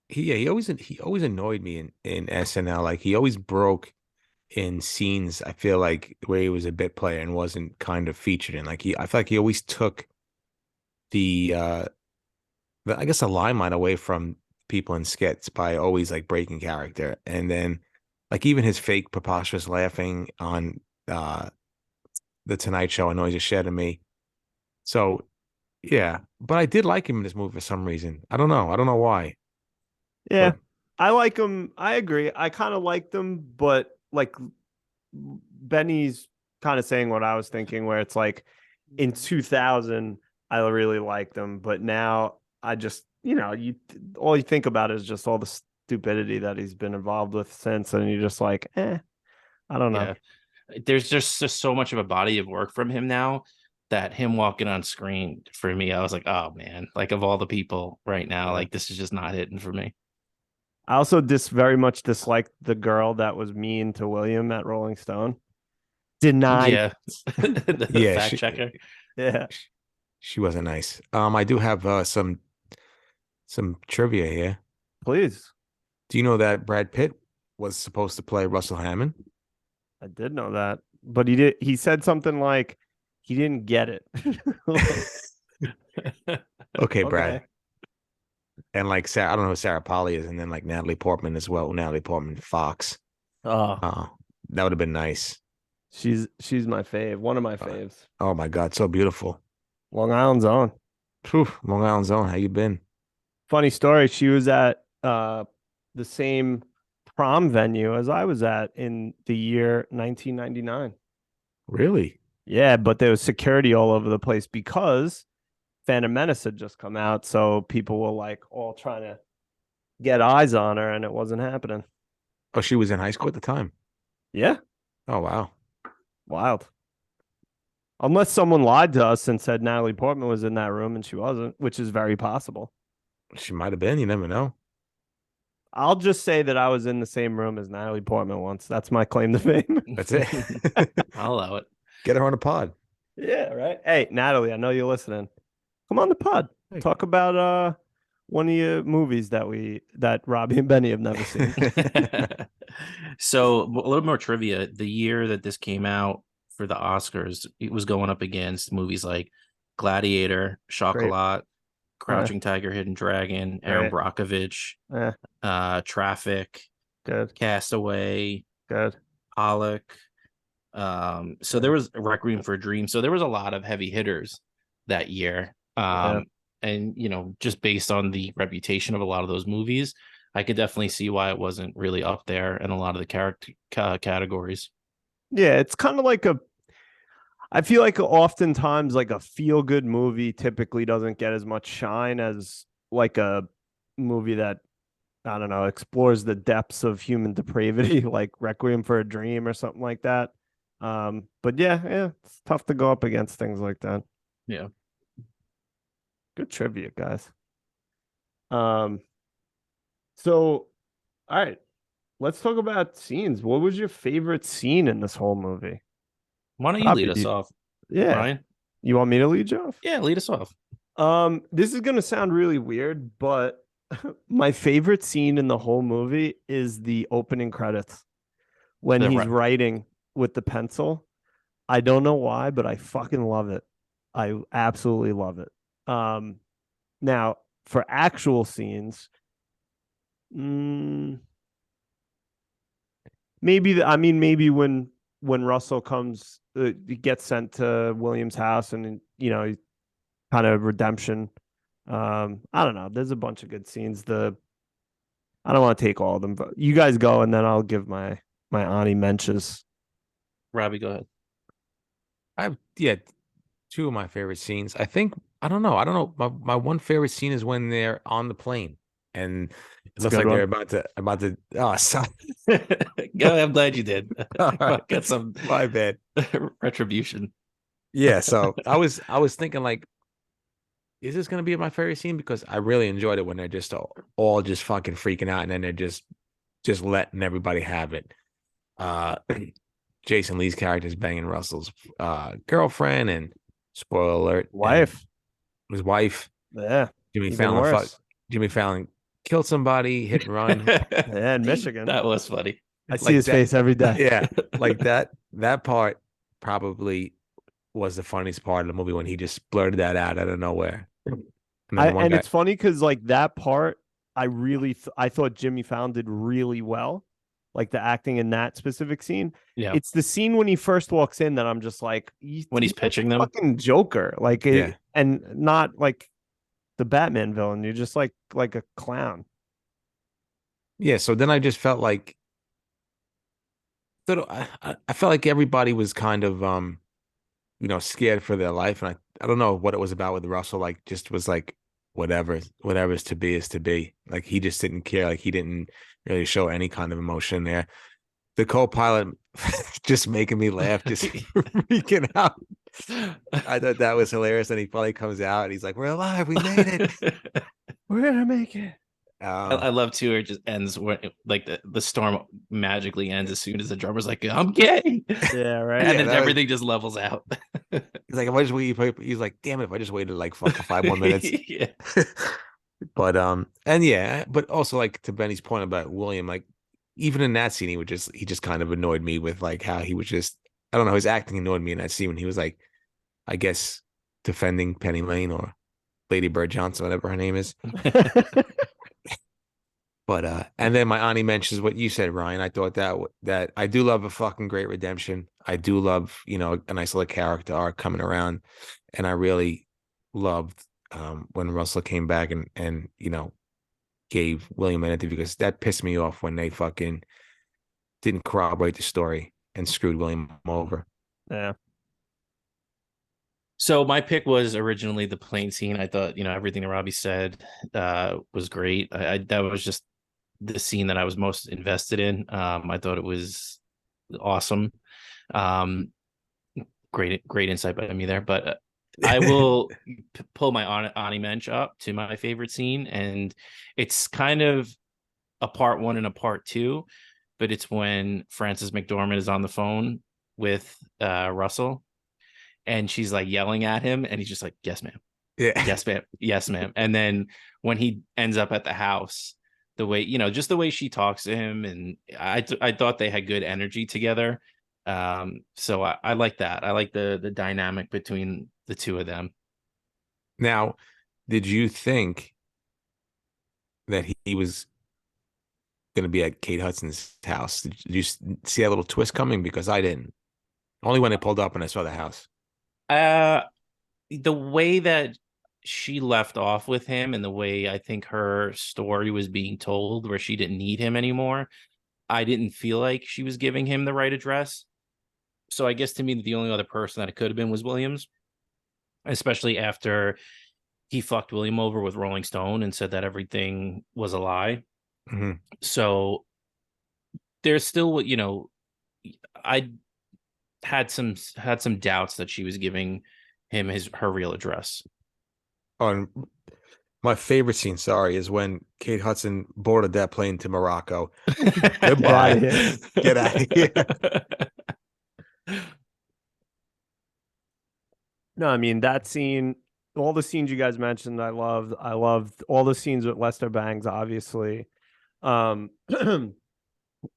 [SPEAKER 1] He always annoyed me in SNL. Like he always broke in scenes. I feel like where he was a bit player and wasn't kind of featured in. I feel like he always took the I guess the limelight away from people in skits by always like breaking character. And then like even his fake preposterous laughing on uh the Tonight Show annoys the shit out of me. So yeah, but I did like him in this movie for some reason. I don't know. I don't know why.
[SPEAKER 2] Yeah,
[SPEAKER 1] But
[SPEAKER 2] I like him. I agree. I kind of liked him, but like Benny's kind of saying what I was thinking, where it's like in 2000, I really liked him, but now I just, you all you think about is just all the stupidity that he's been involved with since, and you're just like, I don't know.
[SPEAKER 3] Yeah, there's just so much of a body of work from him now that him walking on screen for me, I was like, oh man, like of all the people right now,
[SPEAKER 2] Yeah.
[SPEAKER 3] like this is just not hitting for me.
[SPEAKER 2] I also very much disliked the girl that was mean to William at Rolling Stone. Denied.
[SPEAKER 3] Yeah, the
[SPEAKER 1] yeah,
[SPEAKER 3] fact checker.
[SPEAKER 2] Yeah,
[SPEAKER 1] she wasn't nice. I do have some trivia here.
[SPEAKER 2] please.
[SPEAKER 1] Do you know that Brad Pitt was supposed to play Russell Hammond?
[SPEAKER 2] I did know that, but he did. He said something like he didn't get it.
[SPEAKER 1] Okay, Brad.
[SPEAKER 2] Okay.
[SPEAKER 1] And like Sarah, I don't know who Sarah Polly is, and then like Natalie Portman as well. Natalie Portman Fox.
[SPEAKER 2] Oh,
[SPEAKER 1] Uh, that would have been nice.
[SPEAKER 2] she's my fave. One of my
[SPEAKER 1] Uh,
[SPEAKER 2] faves.
[SPEAKER 1] oh my God, so beautiful.
[SPEAKER 2] Long Island's own.
[SPEAKER 1] Phew, Long Island Zone, how you been?
[SPEAKER 2] Funny story. She was at the same prom venue as I was at in the year 1999.
[SPEAKER 1] Really?
[SPEAKER 2] Yeah, but there was security all over the place because Phantom Menace had just come out, so people were like all trying to get eyes on her, and it wasn't happening.
[SPEAKER 1] Oh, she was in high school at the time.
[SPEAKER 2] Yeah,
[SPEAKER 1] Oh wow.
[SPEAKER 2] wild. Unless someone lied to us and said Natalie Portman was in that room and she wasn't, which is very possible.
[SPEAKER 1] She might have been. You never know.
[SPEAKER 2] I'll just say that I was in the same room as Natalie Portman once. That's my claim to fame.
[SPEAKER 1] That's it.
[SPEAKER 3] I'll allow it.
[SPEAKER 1] Get her on a pod.
[SPEAKER 2] Yeah, right. Hey, Natalie, I know you're listening. Come on the pod.
[SPEAKER 1] Hey.
[SPEAKER 2] Talk about one of your movies that Robbie and Benny have never seen.
[SPEAKER 3] So a little more trivia. The year that this came out for the Oscars, it was going up against movies like Gladiator,
[SPEAKER 2] Great.
[SPEAKER 3] Chocolat, Crouching Tiger, Hidden Dragon, Aaron
[SPEAKER 2] Right.
[SPEAKER 3] Brockovich,
[SPEAKER 2] Eh,
[SPEAKER 3] Traffic,
[SPEAKER 2] good,
[SPEAKER 3] Castaway,
[SPEAKER 2] good.
[SPEAKER 3] Pollock. So there was Requiem for a Dream. So there was a lot of heavy hitters that year.
[SPEAKER 2] Yeah.
[SPEAKER 3] And just based on the reputation of a lot of those movies, I could definitely see why it wasn't really up there in a lot of the character categories.
[SPEAKER 2] Yeah, it's kind of like I feel like oftentimes like a feel good movie typically doesn't get as much shine as like a movie that I don't know explores the depths of human depravity, like Requiem for a Dream or something like that. But yeah, it's tough to go up against things like that.
[SPEAKER 3] Yeah.
[SPEAKER 2] Good trivia, guys. Um, so all right, let's talk about scenes. What was your favorite scene in this whole movie?
[SPEAKER 3] Why don't you lead us
[SPEAKER 2] Robbie,
[SPEAKER 3] off,
[SPEAKER 2] yeah,
[SPEAKER 3] Ryan?
[SPEAKER 2] you want me to lead you off?
[SPEAKER 3] Yeah, lead us off.
[SPEAKER 2] This is gonna sound really weird, but my favorite scene in the whole movie is the opening credits when
[SPEAKER 3] The
[SPEAKER 2] he's writing with the pencil. I don't know why, but I fucking love it. I absolutely love it. Now for actual scenes, maybe maybe when Russell comes, he gets sent to William's house, and kind of redemption. I don't know. There's a bunch of good scenes. I don't want to take all of them, but you guys go, and then I'll give my Ani mentions.
[SPEAKER 3] Robbie, go ahead.
[SPEAKER 1] I have two of my favorite scenes. I think I don't know. My one favorite scene is when they're on the plane and it looks like they're about to sorry.
[SPEAKER 3] Go, I'm glad you did.
[SPEAKER 1] All right.
[SPEAKER 3] Got some
[SPEAKER 1] My bad.
[SPEAKER 3] retribution.
[SPEAKER 1] Yeah, so I was thinking like is this gonna be my favorite scene? Because I really enjoyed it when they're just all just fucking freaking out and then they're just letting everybody have it. Uh, Jason Lee's character is banging Russell's girlfriend, and spoiler alert, and
[SPEAKER 2] Wife.
[SPEAKER 1] his wife.
[SPEAKER 2] Yeah.
[SPEAKER 1] Jimmy
[SPEAKER 2] Even
[SPEAKER 1] Fallon fuck.
[SPEAKER 2] worse.
[SPEAKER 1] Jimmy Fallon killed somebody, hit and run.
[SPEAKER 2] Yeah, in Michigan.
[SPEAKER 3] That was funny.
[SPEAKER 2] I see
[SPEAKER 1] Like
[SPEAKER 2] his
[SPEAKER 1] that.
[SPEAKER 2] face every day.
[SPEAKER 1] Yeah, like that. That part probably was the funniest part of the movie when he just blurted that out of nowhere. And then the one
[SPEAKER 2] And
[SPEAKER 1] guy,
[SPEAKER 2] it's funny because like that part, I really I thought Jimmy Fallon did really well, like the acting in that specific scene.
[SPEAKER 3] Yeah.
[SPEAKER 2] It's the scene when he first walks in that I'm just like,
[SPEAKER 3] When he's pitching them.
[SPEAKER 2] fucking Joker, like
[SPEAKER 1] Yeah.
[SPEAKER 2] and not like the Batman villain. You're just like a clown.
[SPEAKER 1] yeah. So then I just felt like, I felt like everybody was kind of scared for their life, and I don't know what it was about with Russell. Like, just was like, whatever's to be is to be. Like, he just didn't care. Like, he didn't really show any kind of emotion there. The co-pilot just making me laugh, just freaking out. I thought that was hilarious. And he finally comes out and he's like, "We're alive, we made it.
[SPEAKER 2] We're gonna make it."
[SPEAKER 3] I love too. It just ends when like the storm magically ends as soon as the drummer's like, "I'm gay,"
[SPEAKER 2] Yeah, right.
[SPEAKER 3] and
[SPEAKER 1] Yeah,
[SPEAKER 3] then everything just levels out.
[SPEAKER 1] He's like, if I just wait, he's like, damn it, if I just waited like fucking 5 more minutes.
[SPEAKER 3] Yeah.
[SPEAKER 1] But and yeah, but also like to Benny's point about William, like even in that scene, he just kind of annoyed me with like how he was just, I don't know, his acting annoyed me in that scene when he was like, I guess defending Penny Lane or Lady Bird Johnson, whatever her name is. But and then my auntie mentions what you said, Ryan. I thought that I do love a fucking great redemption. I do love, a nice little character arc coming around. And I really loved when Russell came back and gave William an interview, because that pissed me off when they fucking didn't corroborate the story and screwed William over.
[SPEAKER 2] Yeah.
[SPEAKER 3] So my pick was originally the plane scene. I thought, everything that Robbie said was great. That was just the scene that I was most invested in. I thought it was awesome. Great insight by me there. But I will pull my Ani Mensch up to my favorite scene, and it's kind of a part one and a part two, but it's when Frances McDormand is on the phone with Russell, and she's like yelling at him, and he's just like, "Yes, ma'am.
[SPEAKER 1] Yeah.
[SPEAKER 3] Yes, ma'am. Yes, ma'am." And then when he ends up at the house, the way, just the way she talks to him, and I thought they had good energy together. So I like that. I like the dynamic between the two of them.
[SPEAKER 1] Now, did you think that he was going to be at Kate Hudson's house? Did you see that little twist coming? Because I didn't. Only when I pulled up and I saw the house.
[SPEAKER 3] The way that she left off with him, and the way I think her story was being told, where she didn't need him anymore, I didn't feel like she was giving him the right address. So I guess to me, the only other person that it could have been was Williams, especially after he fucked William over with Rolling Stone and said that everything was a lie.
[SPEAKER 1] Mm-hmm.
[SPEAKER 3] So there's still, I had some doubts that she was giving him her real address.
[SPEAKER 1] On my favorite scene, sorry, is when Kate Hudson boarded that plane to Morocco. Goodbye. Get out of here.
[SPEAKER 2] No, I mean that scene, all the scenes you guys mentioned, I loved. I loved all the scenes with Lester Bangs, obviously. The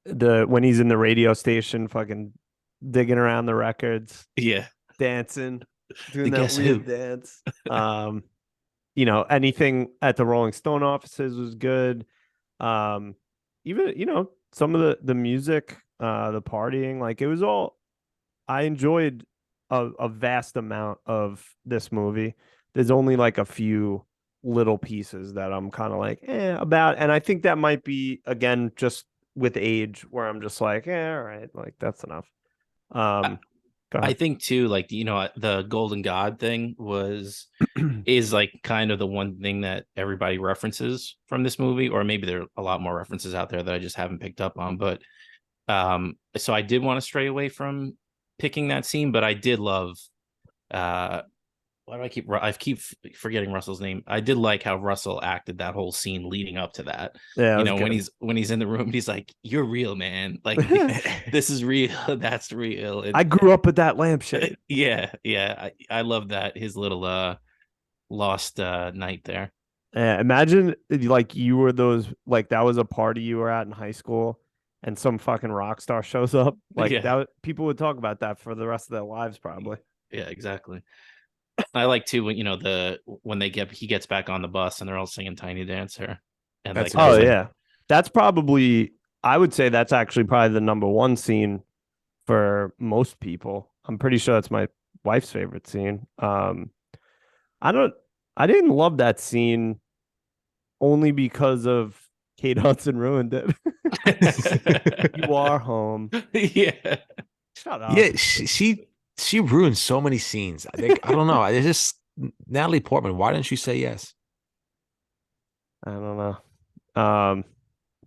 [SPEAKER 2] when he's in the radio station, fucking digging around the records,
[SPEAKER 3] Yeah,
[SPEAKER 2] dancing, doing
[SPEAKER 3] The
[SPEAKER 2] that
[SPEAKER 3] Guess
[SPEAKER 2] weird
[SPEAKER 3] Who.
[SPEAKER 2] dance. Anything at the Rolling Stone offices was good. Even some of the music, the partying, like it was all. I enjoyed a vast amount of this movie. There's only like a few little pieces that I'm kind of like about, and I think that might be again just with age where I'm just like all right, like that's enough.
[SPEAKER 3] I think too, like the Golden God thing is like kind of the one thing that everybody references from this movie, or maybe there are a lot more references out there that I just haven't picked up on. But so I did want to stray away from picking that scene, but I did love why do I keep forgetting Russell's name? I did like how Russell acted that whole scene leading up to that.
[SPEAKER 2] Yeah, it
[SPEAKER 3] You
[SPEAKER 2] was
[SPEAKER 3] know,
[SPEAKER 2] good.
[SPEAKER 3] when he's in the room, he's like, "You're real, man. Like this is real. That's real."
[SPEAKER 2] I
[SPEAKER 3] And
[SPEAKER 2] grew up with that lampshade.
[SPEAKER 3] yeah, yeah, I love that his little lost night there.
[SPEAKER 2] Yeah, imagine like you were those like that was a party you were at in high school and some fucking rock star shows up. Like
[SPEAKER 3] Yeah,
[SPEAKER 2] people would talk about that for the rest of their lives probably.
[SPEAKER 3] yeah, exactly. I like too when when he gets back on the bus and they're all singing Tiny Dancer, and
[SPEAKER 1] That's
[SPEAKER 3] like
[SPEAKER 1] a
[SPEAKER 3] I was
[SPEAKER 2] Oh
[SPEAKER 1] good
[SPEAKER 3] like,
[SPEAKER 1] one.
[SPEAKER 2] yeah. That's probably I would say that's actually probably the number one scene for most people. I'm pretty sure that's my wife's favorite scene. I don't I didn't love that scene only because of Kate Hudson ruined it. You are home.
[SPEAKER 3] yeah,
[SPEAKER 2] Shut
[SPEAKER 1] Yeah,
[SPEAKER 2] up.
[SPEAKER 1] she ruined so many scenes. I think I don't know. It's just Natalie Portman. Why didn't she say yes?
[SPEAKER 2] I don't know.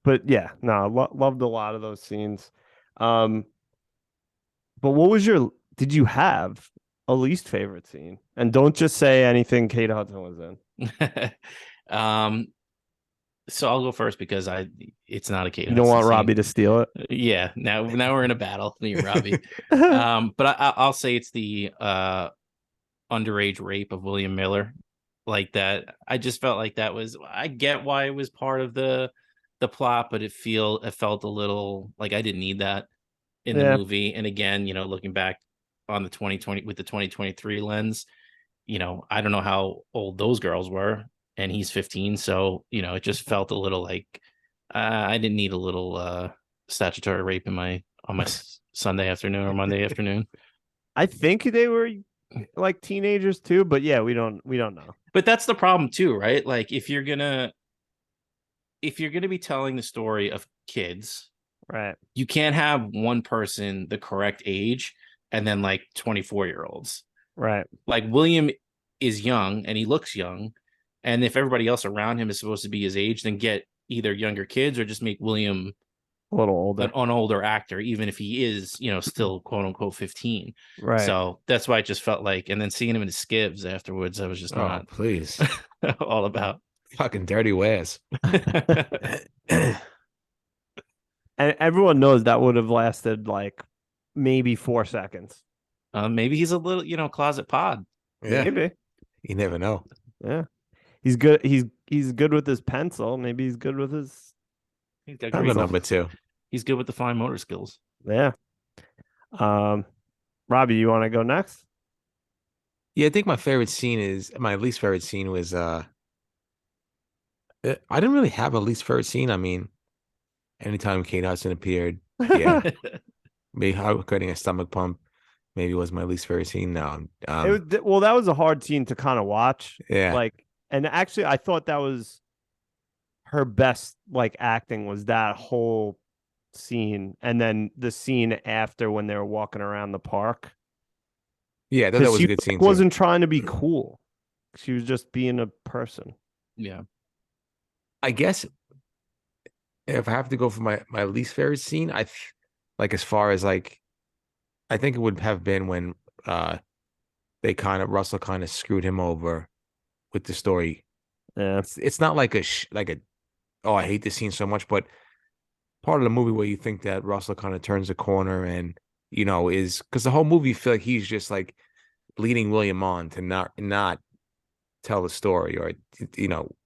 [SPEAKER 2] But yeah, no, loved a lot of those scenes. Um, but what was your? Did you have a least favorite scene? And don't just say anything Kate Hudson was in.
[SPEAKER 3] um, so I'll go first because it's not a Kate
[SPEAKER 2] You don't
[SPEAKER 3] Hudson
[SPEAKER 2] want
[SPEAKER 3] scene.
[SPEAKER 2] Robbie to steal
[SPEAKER 3] Yeah, now we're in a battle, me and Robbie.
[SPEAKER 2] it.
[SPEAKER 3] But I'll say it's the underage rape of William Miller, like that. I just felt like that was. I get why it was part of the plot, but it felt a little like I didn't need that in the
[SPEAKER 2] Yeah,
[SPEAKER 3] movie. And again, looking back on the 2020 with the 2023 lens, I don't know how old those girls were, and he's 15, so it just felt a little like I didn't need a little statutory rape in my on my Sunday afternoon or Monday afternoon.
[SPEAKER 2] I think they were like teenagers too, but yeah, we don't know.
[SPEAKER 3] But that's the problem too, right? Like if you're gonna be telling the story of kids,
[SPEAKER 2] Right,
[SPEAKER 3] you can't have one person the correct age and then like 24-year-olds.
[SPEAKER 2] right.
[SPEAKER 3] Like William is young and he looks young, and if everybody else around him is supposed to be his age, then get either younger kids or just make William
[SPEAKER 2] A little older.
[SPEAKER 3] an older actor, even if he is, still quote unquote 15.
[SPEAKER 2] Right.
[SPEAKER 3] So that's why I just felt like, and then seeing him in the skivs afterwards, I was just
[SPEAKER 1] Oh,
[SPEAKER 3] not
[SPEAKER 1] please.
[SPEAKER 3] all about.
[SPEAKER 1] Fucking dirty wares.
[SPEAKER 2] And everyone knows that would have lasted like maybe 4 seconds.
[SPEAKER 3] Maybe he's a little, closet pod.
[SPEAKER 1] Yeah,
[SPEAKER 2] Maybe.
[SPEAKER 1] you never know.
[SPEAKER 2] Yeah. He's good. He's good with his pencil. Maybe he's good with his
[SPEAKER 3] He's got
[SPEAKER 1] I'm a
[SPEAKER 3] great.
[SPEAKER 2] pencil.
[SPEAKER 1] number two.
[SPEAKER 3] He's good with the fine motor skills.
[SPEAKER 2] Yeah. Um, Robbie, you want to go next?
[SPEAKER 1] Yeah, I think my least favorite scene was I didn't really have a least favorite scene. I mean, anytime Kate Hudson appeared, yeah, maybe her getting a stomach pump maybe was my least favorite scene. No,
[SPEAKER 2] It was well, that was a hard scene to kind of watch.
[SPEAKER 1] yeah,
[SPEAKER 2] Like, and actually, I thought that was her best like acting was that whole scene, and then the scene after when they were walking around the park
[SPEAKER 1] yeah, I thought that
[SPEAKER 2] because
[SPEAKER 1] was
[SPEAKER 2] she
[SPEAKER 1] a good
[SPEAKER 2] like,
[SPEAKER 1] scene too.
[SPEAKER 2] wasn't trying to be cool. She was just being a person.
[SPEAKER 3] Yeah.
[SPEAKER 1] I guess if I have to go for my least favorite scene, like as far as like I think it would have been when Russell kind of screwed him over with the story.
[SPEAKER 2] Yeah.
[SPEAKER 1] It's not like a oh, I hate this scene so much, but part of the movie where you think that Russell kind of turns a corner and is because the whole movie you feel like he's just like leading William on to not tell the story, or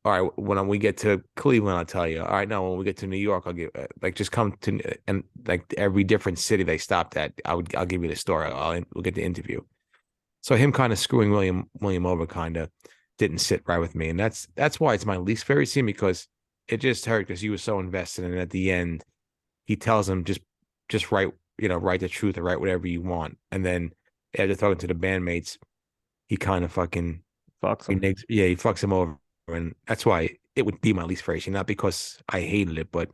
[SPEAKER 1] all right, when we get to Cleveland I'll tell you, all right, no, when we get to New York I'll give like just come to, and like every different city they stopped at I'll give you the story, we'll get the interview. So him kind of screwing William over kind of didn't sit right with me, and that's why it's my least favorite scene, because it just hurt because he was so invested, and at the end he tells him just write write the truth or write whatever you want, and then after talking to the bandmates he kind of fucking
[SPEAKER 2] Fucks him.
[SPEAKER 1] he fucks him over, and that's why it would be my least favorite scene, not because I hated it, but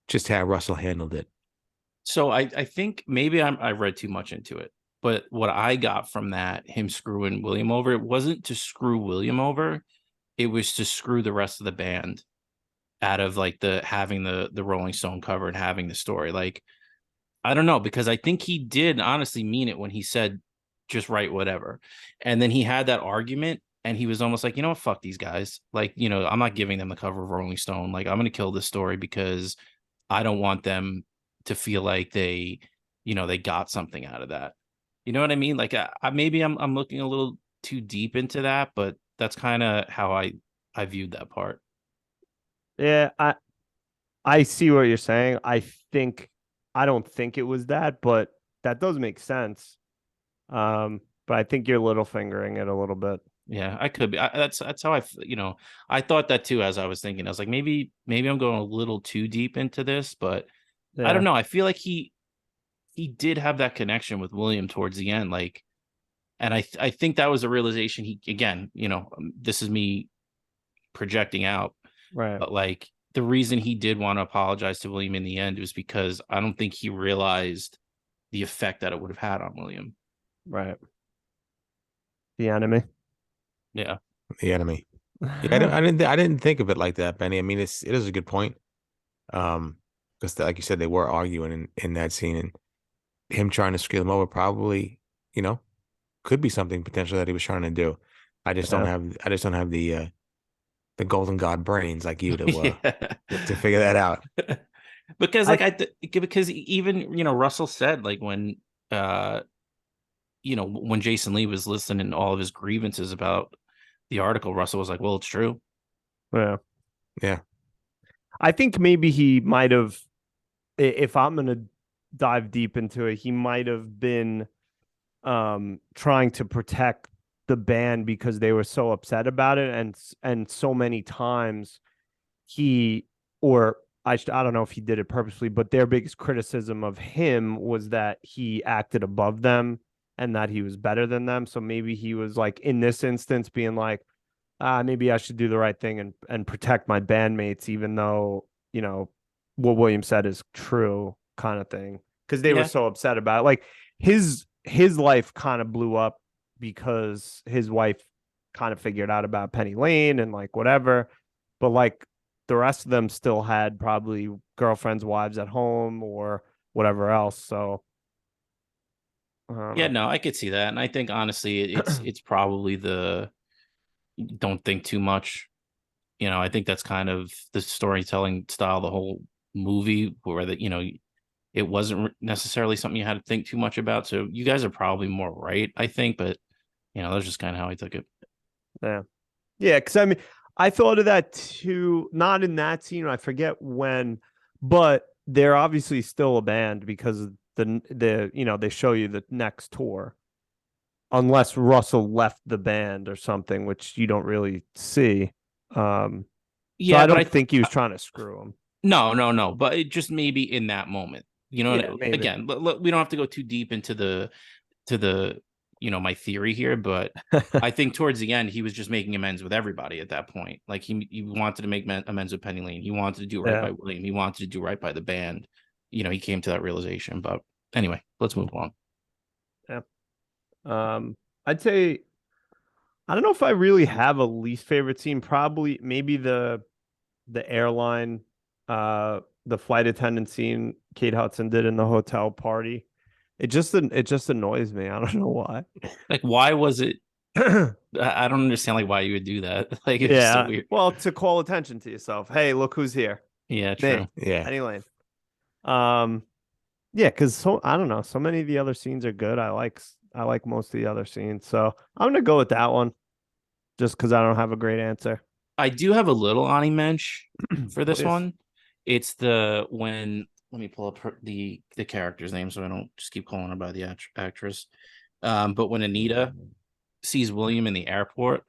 [SPEAKER 1] just how Russell handled it.
[SPEAKER 3] So I think maybe I read too much into it, but what I got from that, him screwing William over, it wasn't to screw William over, it was to screw the rest of the band out of like the having the Rolling Stone cover and having the story. Like I don't know, because I think he did honestly mean it when he said just write whatever. And then he had that argument, and he was almost like, you know what, fuck these guys. Like, you know, I'm not giving them the cover of Rolling Stone. Like, I'm going to kill this story because I don't want them to feel like they, you know, they got something out of that. You know what I mean? Like, maybe I'm looking a little too deep into that, but that's kind of how I viewed that part.
[SPEAKER 2] Yeah, I see what you're saying. I don't think it was that, but that does make sense. But I think you're little fingering it a little bit.
[SPEAKER 3] Yeah, I could be. That's how you know, I thought that too as I was thinking. I was like, maybe I'm going a little too deep into this, but I don't
[SPEAKER 2] Yeah,
[SPEAKER 3] know. I feel like he did have that connection with William towards the end, like, and I think that was a realization. He, again, you know, this is me projecting out,
[SPEAKER 2] right,
[SPEAKER 3] but like the reason he did want to apologize to William in the end was because I don't think he realized the effect that it would have had on William.
[SPEAKER 2] right. The enemy.
[SPEAKER 3] Yeah.
[SPEAKER 1] The enemy. Yeah, I didn't think of it like that, Benny. I mean, it is a good point. Because like you said, they were arguing in that scene, and him trying to screw them over probably, you know, could be something potentially that he was trying to do.
[SPEAKER 2] Yeah.
[SPEAKER 1] I just don't have the golden god brains like you
[SPEAKER 3] Yeah.
[SPEAKER 1] to figure that out.
[SPEAKER 3] Because
[SPEAKER 2] I
[SPEAKER 3] like because even, you know, Russell said, like, when uh you know, when Jason Lee was listening to all of his grievances about the article, Russell was like, well, it's true.
[SPEAKER 2] yeah.
[SPEAKER 1] Yeah.
[SPEAKER 2] I think maybe he might have, if I'm gonna dive deep into it, he might have been trying to protect the band because they were so upset about it, and so many times he, or I don't know if he did it purposely, but their biggest criticism of him was that he acted above them and that he was better than them. So maybe he was like, in this instance, being like, maybe I should do the right thing and protect my bandmates, even though, you know, what William said is true, kind of thing. Because they were
[SPEAKER 3] Yeah.
[SPEAKER 2] so upset about it. Like his life kind of blew up because his wife kind of figured out about Penny Lane and like whatever. But like the rest of them still had probably girlfriends, wives at home or whatever else. So I don't
[SPEAKER 3] Yeah,
[SPEAKER 2] know.
[SPEAKER 3] no, I could see that. And I think honestly it's probably the don't think too much. You know, I think that's kind of the storytelling style, the whole movie, where that, you know, it wasn't necessarily something you had to think too much about. So you guys are probably more right, I think, but you know, that's just kind of how I took it.
[SPEAKER 2] Yeah. Yeah, because I mean, I thought of that too, not in that scene, I forget when, but they're obviously still a band because the you know, they show you the next tour, unless Russell left the band or something, which you don't really see. So
[SPEAKER 3] Yeah,
[SPEAKER 2] I
[SPEAKER 3] but
[SPEAKER 2] don't think he was trying to screw him.
[SPEAKER 3] no, but it just maybe in that moment, you
[SPEAKER 2] Yeah,
[SPEAKER 3] know,
[SPEAKER 2] maybe.
[SPEAKER 3] again, we don't have to go too deep into the you know, my theory here, but I think towards the end he was just making amends with everybody at that point. Like he wanted to make amends with Penny Lane. He wanted to do right
[SPEAKER 2] Yeah,
[SPEAKER 3] by William. He wanted to do right by the band. You know, he came to that realization. But anyway, let's move on.
[SPEAKER 2] yeah. I'd say I don't know if I really have a least favorite scene. Probably maybe the airline, the flight attendant scene Kate Hudson did in the hotel party. It just annoys me. I don't know why.
[SPEAKER 3] Like, why was it? I don't understand like why you would do that. Like, it's just so
[SPEAKER 2] Yeah.
[SPEAKER 3] weird.
[SPEAKER 2] Well, to call attention to yourself. Hey, look who's here.
[SPEAKER 3] Yeah,
[SPEAKER 2] Me.
[SPEAKER 3] true.
[SPEAKER 1] Yeah.
[SPEAKER 2] Penny Lane. Um, yeah, because so I don't know. So many of the other scenes are good. I like most of the other scenes. So I'm gonna go with that one just because I don't have a great answer.
[SPEAKER 3] I do have a little Ani Mensch for this
[SPEAKER 2] Please.
[SPEAKER 3] one. It's the when let me pull up the character's name so I don't just keep calling her by the actress. But when Anita sees William in the airport,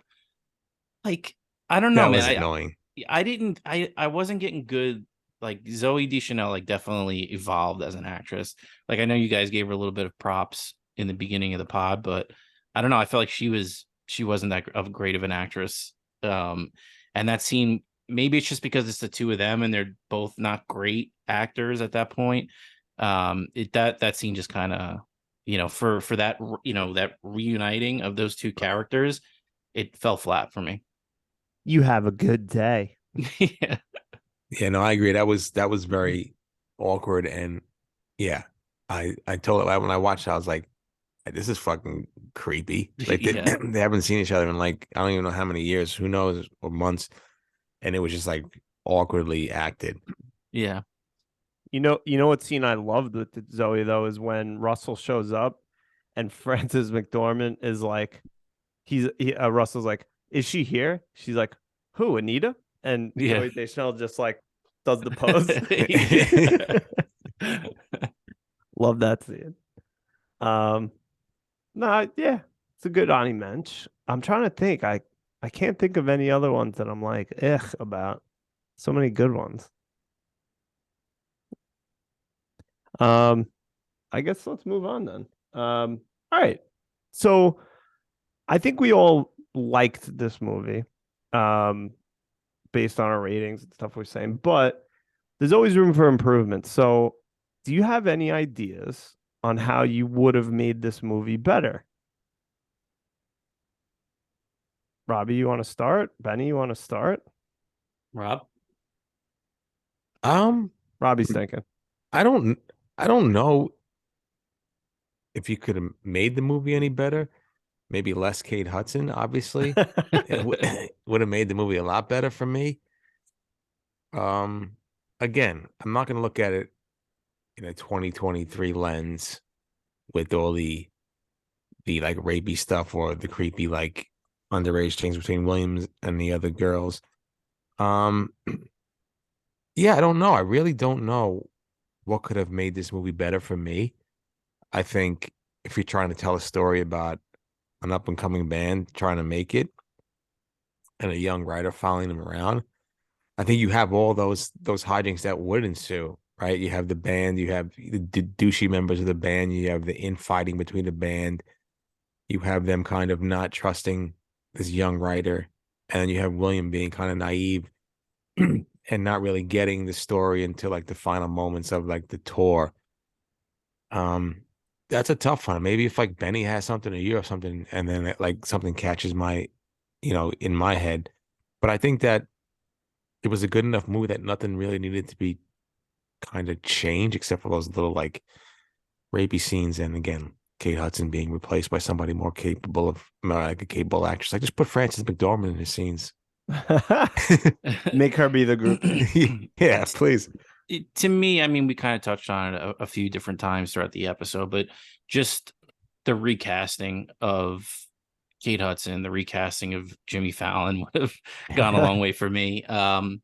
[SPEAKER 3] like, I don't know,
[SPEAKER 1] That
[SPEAKER 3] man.
[SPEAKER 1] was annoying.
[SPEAKER 3] I didn't I wasn't getting good. Like, Zoe Deschanel like definitely evolved as an actress. Like, I know you guys gave her a little bit of props in the beginning of the pod, but I don't know. I felt like she wasn't that of great of an actress. And that scene, maybe it's just because it's the two of them and they're both not great actors at that point. That scene just kind of, you know, for that, you know, that reuniting of those two characters, it fell flat for me.
[SPEAKER 2] You have a good day.
[SPEAKER 3] Yeah.
[SPEAKER 1] Yeah, no, I agree. That was very awkward, and yeah, I told it when I watched it, I was like, this is fucking creepy. Like they,
[SPEAKER 3] Yeah.
[SPEAKER 1] they haven't seen each other in like I don't even know how many years, who knows, or months, and it was just like awkwardly acted.
[SPEAKER 3] Yeah.
[SPEAKER 2] You know what scene I loved with Zoe though is when Russell shows up and Frances McDormand is like, Russell's like, "Is she here?" She's like, "Who, Anita?" And
[SPEAKER 3] Yeah.
[SPEAKER 2] Zoe Deschanel just like does the pose. Love that scene. Um, no, yeah, it's a good Ani Mensch. I'm trying to think. I can't think of any other ones that I'm like, ugh, about. So many good ones. Um, I guess let's move on then. All right. So I think we all liked this movie, um, based on our ratings and stuff we're saying, but there's always room for improvement. So, do you have any ideas on how you would have made this movie better? Robbie, you want to start? Benny, you want to start?
[SPEAKER 3] Rob?
[SPEAKER 1] Um,
[SPEAKER 2] Robbie's thinking.
[SPEAKER 1] I don't I don't know if you could have made the movie any better. Maybe less Kate Hudson, obviously. It would have made the movie a lot better for me. Um, Again, I'm not gonna look at it in a 2023 lens with all the like rapey stuff or the creepy like underage things between Williams and the other girls. Um, yeah, I don't know. I really don't know what could have made this movie better for me. I think if you're trying to tell a story about an up and coming band trying to make it and a young writer following them around, I think you have all those hijinks that would ensue, right? You have the band, you have the douchey members of the band, you have the infighting between the band, you have them kind of not trusting this young writer, and then you have William being kind of naive and not really getting the story until like the final moments of like the tour. Um, that's a tough one. Maybe if like Benny has something or you have something, and then like something catches my, in my head. But I think that it was a good enough movie that nothing really needed to be kind of changed except for those little like rapey scenes. And again, Kate Hudson being replaced by somebody more capable of like a capable actress. I just put Frances McDormand in the scenes.
[SPEAKER 2] Make her be the groupie.
[SPEAKER 1] Yeah, please.
[SPEAKER 3] To me, I mean, we kind of touched on it a few different times throughout the episode, but just the recasting of Kate Hudson, the recasting of Jimmy Fallon would have gone a long way for me. And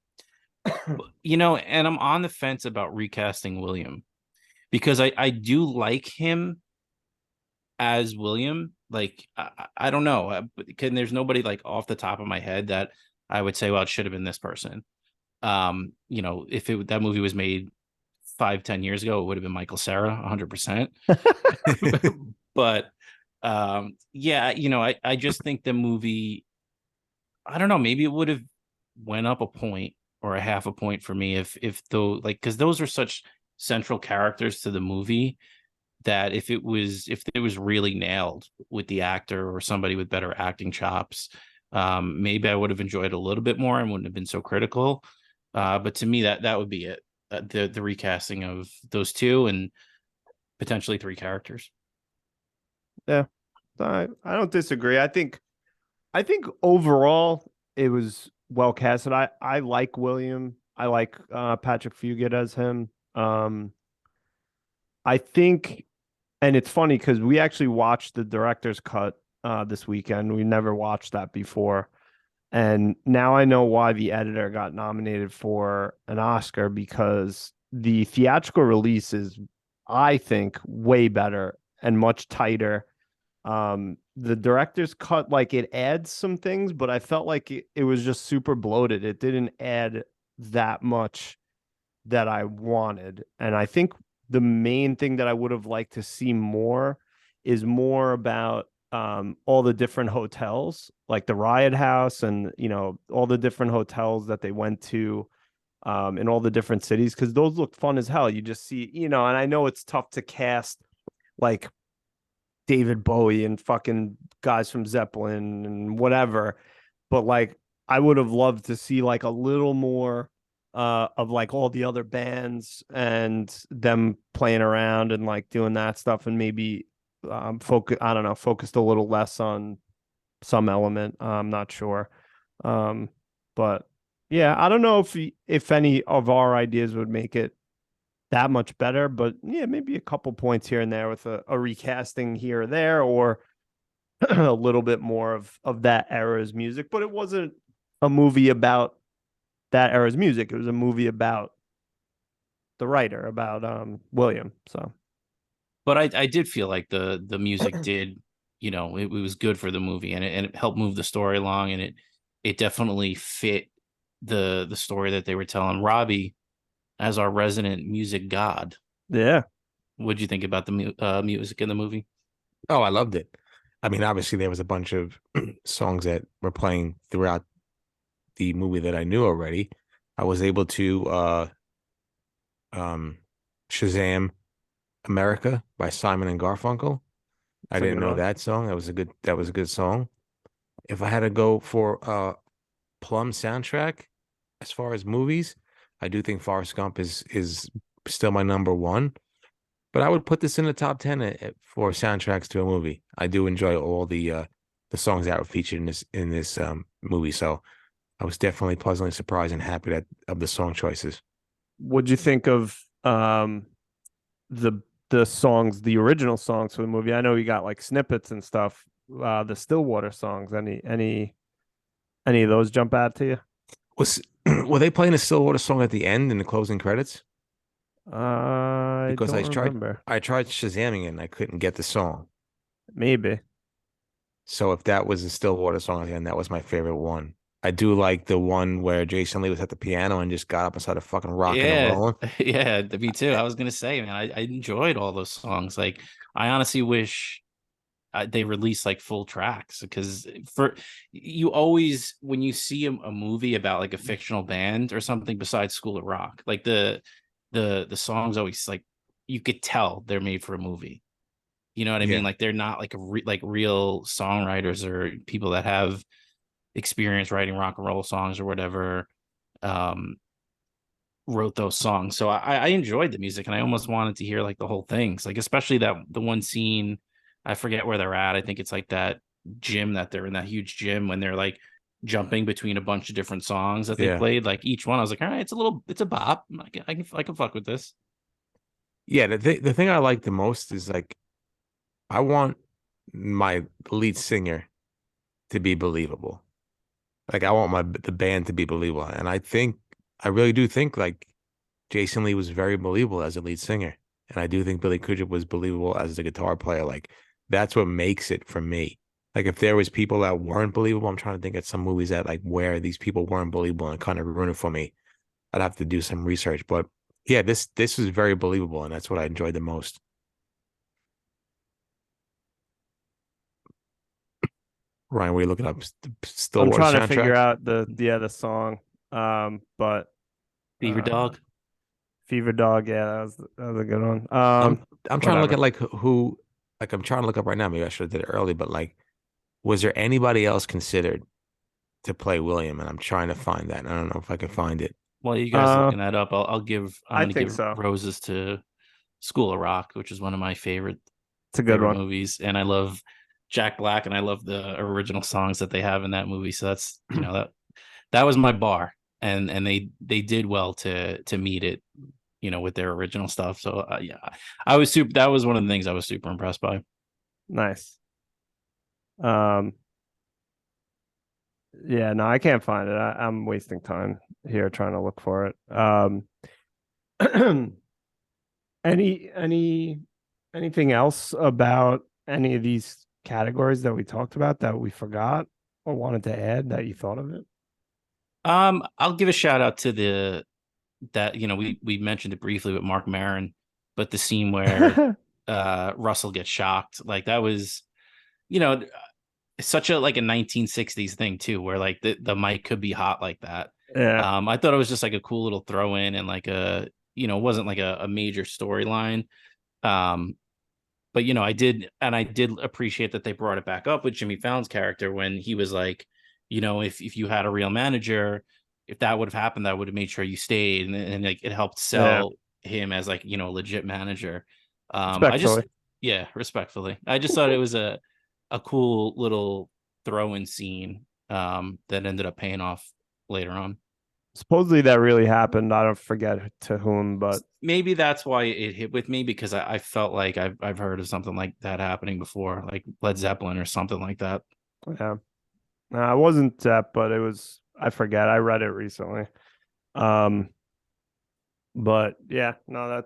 [SPEAKER 3] I'm on the fence about recasting William because I do like him as William. Like, I don't know. There's nobody like off the top of my head that I would say, well, it should have been this person. If that movie was made 5-10 years ago, it would have been Michael Cera 100%. But yeah, I just think the movie, I don't know, maybe it would have went up a point or a half a point for me if though, like, because those are such central characters to the movie that if it was really nailed with the actor or somebody with better acting chops, maybe I would have enjoyed it a little bit more and wouldn't have been so critical. But to me, that would be it. The recasting of those two and potentially three characters.
[SPEAKER 2] Yeah, I don't disagree. I think overall it was well casted. I like William. I like Patrick Fugit as him. I think, and it's funny because we actually watched the director's cut this weekend. We never watched that before. And now I know why the editor got nominated for an Oscar because the theatrical release is, I think, way better and much tighter. The director's cut, like it adds some things, but I felt like it was just super bloated. It didn't add that much that I wanted. And I think the main thing that I would have liked to see more is more about all the different hotels, like the Riot House and, all the different hotels that they went to in all the different cities, because those look fun as hell. You just see, and I know it's tough to cast like David Bowie and fucking guys from Zeppelin and whatever, but like I would have loved to see like a little more of like all the other bands and them playing around and like doing that stuff, and maybe I don't know, focused a little less on some element. I'm not sure. Um, but yeah, I don't know if any of our ideas would make it that much better, but yeah, maybe a couple points here and there with a recasting here or there, or a little bit more of that era's music. But it wasn't a movie about that era's music. It was a movie about the writer, about William. So
[SPEAKER 3] But I did feel like the music did, it was good for the movie, and it helped move the story along, and it definitely fit the story that they were telling. Robbie, as our resident music god,
[SPEAKER 2] yeah,
[SPEAKER 3] what'd you think about the music in the movie?
[SPEAKER 1] Oh, I loved it. I mean, obviously there was a bunch of songs that were playing throughout the movie that I knew already. I was able to um Shazam America by Simon and Garfunkel. I
[SPEAKER 2] it's a
[SPEAKER 1] didn't
[SPEAKER 2] good
[SPEAKER 1] know
[SPEAKER 2] one.
[SPEAKER 1] that song. That was a good song. If I had to go for Plum soundtrack as far as movies, I do think Forrest Gump is still my number one. But I would put this in the top 10 for soundtracks to a movie. I do enjoy all the songs that were featured in this movie. So I was definitely pleasantly surprised and happy that of the song choices.
[SPEAKER 2] What'd you think of the songs, the original songs for the movie? I know you got like snippets and stuff. The Stillwater songs. Any of those jump out to you?
[SPEAKER 1] Was were they playing a Stillwater song at the end in the closing credits?
[SPEAKER 2] I
[SPEAKER 1] Because
[SPEAKER 2] don't remember.
[SPEAKER 1] I tried Shazamming it and I couldn't get the song.
[SPEAKER 2] Maybe.
[SPEAKER 1] So if that was a Stillwater song at the end, that was my favorite one. I do like the one where Jason Lee was at the piano and just got up and started fucking rocking and
[SPEAKER 3] Yeah,
[SPEAKER 1] rolling.
[SPEAKER 3] yeah, me too. I was gonna say, man, I enjoyed all those songs. Like, I honestly wish they release like full tracks, because for you always, when you see a movie about like a fictional band or something besides School of Rock, like the songs always, like, you could tell they're made for a movie. You know what I mean?
[SPEAKER 1] Yeah.
[SPEAKER 3] Like, they're not like like real songwriters or people that have experience writing rock and roll songs or whatever. Um, Wrote those songs. So I enjoyed the music, and I almost wanted to hear like the whole things, like especially that the one scene, I forget where they're at. I think it's like that gym, that they're in that huge gym when they're like jumping between a bunch of different songs that they
[SPEAKER 1] Yeah.
[SPEAKER 3] played. Like each one, I was like, all right, it's a bop. I can fuck with this.
[SPEAKER 1] Yeah, the thing I like the most is like I want my lead singer to be believable. Like I want the band to be believable, and I really do think like Jason Lee was very believable as a lead singer, and I do think Billy Kudrup was believable as the guitar player. Like that's what makes it for me. Like if there was people that weren't believable, I'm trying to think of some movies that like where these people weren't believable and kind of ruined it for me. I'd have to do some research, but yeah, this is very believable, and that's what I enjoyed the most. Ryan, what are you looking up?
[SPEAKER 2] I'm
[SPEAKER 1] Stillwater
[SPEAKER 2] trying to figure
[SPEAKER 1] soundtracks.
[SPEAKER 2] out the song. But
[SPEAKER 3] Beaver
[SPEAKER 2] uh
[SPEAKER 3] Dog.
[SPEAKER 2] Fever Dog, yeah, that was a good one.
[SPEAKER 1] I'm I'm trying to look
[SPEAKER 2] Whatever.
[SPEAKER 1] at like who like I'm trying to look up right now. Maybe I should have did it early, but like, was there anybody else considered to play William? And I'm trying to find that. And I don't know if I can find it.
[SPEAKER 3] While you guys
[SPEAKER 2] Uh
[SPEAKER 3] looking that up, I'm
[SPEAKER 2] I
[SPEAKER 3] gonna
[SPEAKER 2] think
[SPEAKER 3] give
[SPEAKER 2] so.
[SPEAKER 3] roses to School of Rock, which is one of my
[SPEAKER 2] It's a good
[SPEAKER 3] favorite
[SPEAKER 2] one.
[SPEAKER 3] movies, and I love Jack Black, and I love the original songs that they have in that movie. So that's, that was my bar, and they did well to meet it, with their original stuff. So yeah, I was super. That was one of the things I was super impressed by.
[SPEAKER 2] Nice. Um yeah, no, I can't find it. I'm wasting time here trying to look for it. Any anything else about any of these categories that we talked about that we forgot or wanted to add that you thought of it?
[SPEAKER 3] I'll give a shout out to that we mentioned it briefly with Mark Maron, but the scene where Russell gets shocked, like that was, you know such a like a 1960s thing too, where like the mic could be hot like that.
[SPEAKER 2] Yeah,
[SPEAKER 3] I thought it was just like a cool little throw in, and like it wasn't like a major storyline. Um, but I did appreciate that they brought it back up with Jimmy Fallon's character when he was like, if you had a real manager, if that would have happened, that would have made sure you stayed, and like it helped
[SPEAKER 2] yeah,
[SPEAKER 3] sell him as like a legit manager. I just
[SPEAKER 2] respectfully.
[SPEAKER 3] Yeah, respectfully. I just thought it was a cool little throw-in scene that ended up paying off later on.
[SPEAKER 2] Supposedly that really happened. I don't forget to whom, but
[SPEAKER 3] Maybe that's why it hit with me, because I felt like I've heard of something like that happening before, like Led Zeppelin or something like that.
[SPEAKER 2] yeah. I wasn't that, but it was. I forget. I read it recently. Um, but yeah, no, that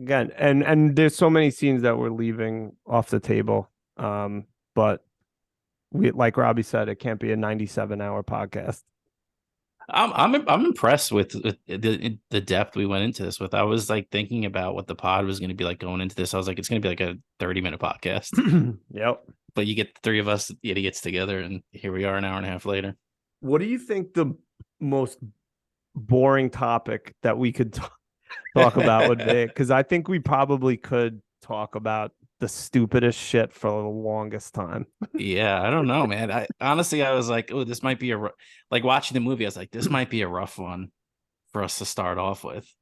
[SPEAKER 2] again, and there's so many scenes that we're leaving off the table. But we, like Robbie said, it can't be a 97-hour podcast.
[SPEAKER 3] I'm impressed with the depth we went into this with. I was like thinking about what the pod was going to be like going into this. I was like, it's going to be like a 30-minute podcast.
[SPEAKER 2] Yep.
[SPEAKER 3] But you get the three of us idiots together, and here we are an hour and a half later.
[SPEAKER 2] What do you think the most boring topic that we could talk about would be? Because I think we probably could talk about the stupidest shit for the longest time.
[SPEAKER 3] Yeah, I don't know, man. I honestly, I was like, oh, this might be like watching the movie. I was like, this might be a rough one for us to start off with.